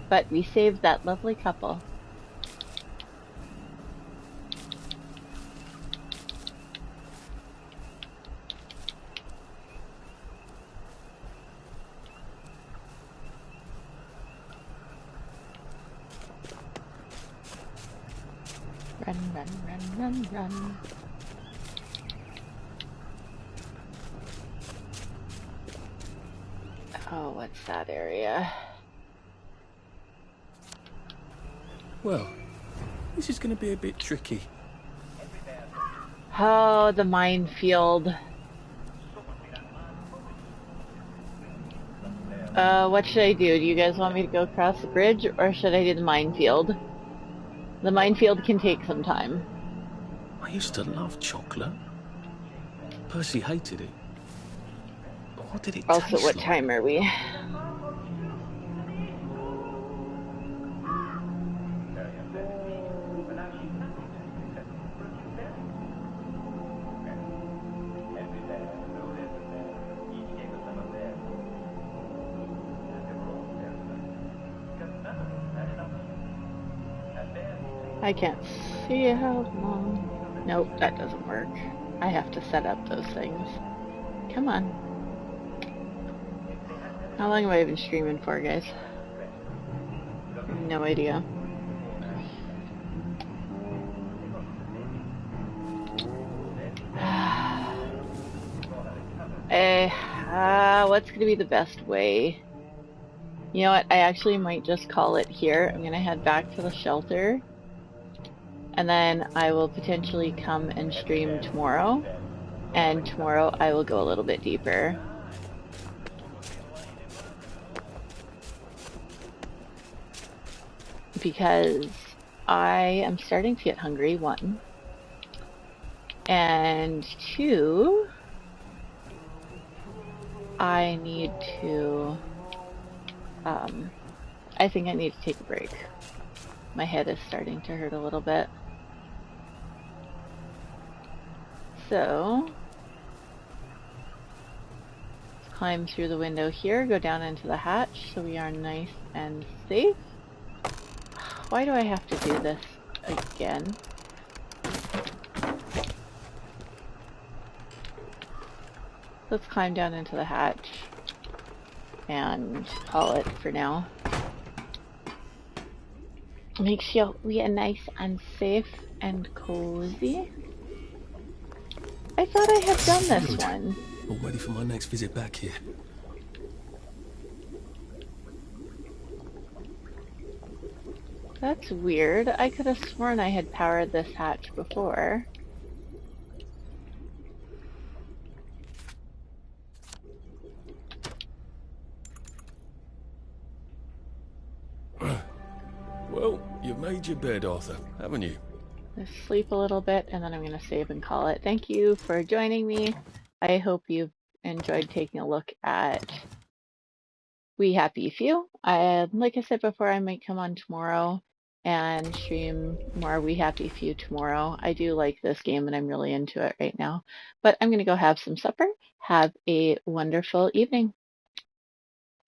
I: But we saved that lovely couple. Run, run, run, run, run. Oh, what's that area?
H: Well, this is going to be a bit tricky.
I: Oh, the minefield. What should I do? Do you guys want me to go across the bridge, or should I do the minefield? The minefield can take some time.
H: I used to love chocolate. Percy hated it. But what did it
I: Also,
H: taste
I: what
H: like?
I: time are we? I can't see how long. Nope, that doesn't work. I have to set up those things. Come on. How long have I been streaming for, guys? No idea. What's going to be the best way? You know what? I actually might just call it here. I'm going to head back to the shelter. And then I will potentially come and stream tomorrow. And tomorrow I will go a little bit deeper. Because I am starting to get hungry, 1. And 2, I need to, I think I need to take a break. My head is starting to hurt a little bit. So, let's climb through the window here, go down into the hatch so we are nice and safe. Why do I have to do this again? Let's climb down into the hatch and call it for now. Make sure we are nice and safe and cozy. I thought I had done this one.
H: All ready for my next visit back here.
I: That's weird. I could have sworn I had powered this hatch before.
H: Well, you've made your bed, Arthur, haven't you?
I: Let's sleep a little bit and then I'm going to save and call it. Thank you for joining me. I hope you've enjoyed taking a look at We Happy Few. Like I said before, I might come on tomorrow and stream more We Happy Few tomorrow. I do like this game and I'm really into it right now. But I'm going to go have some supper. Have a wonderful evening.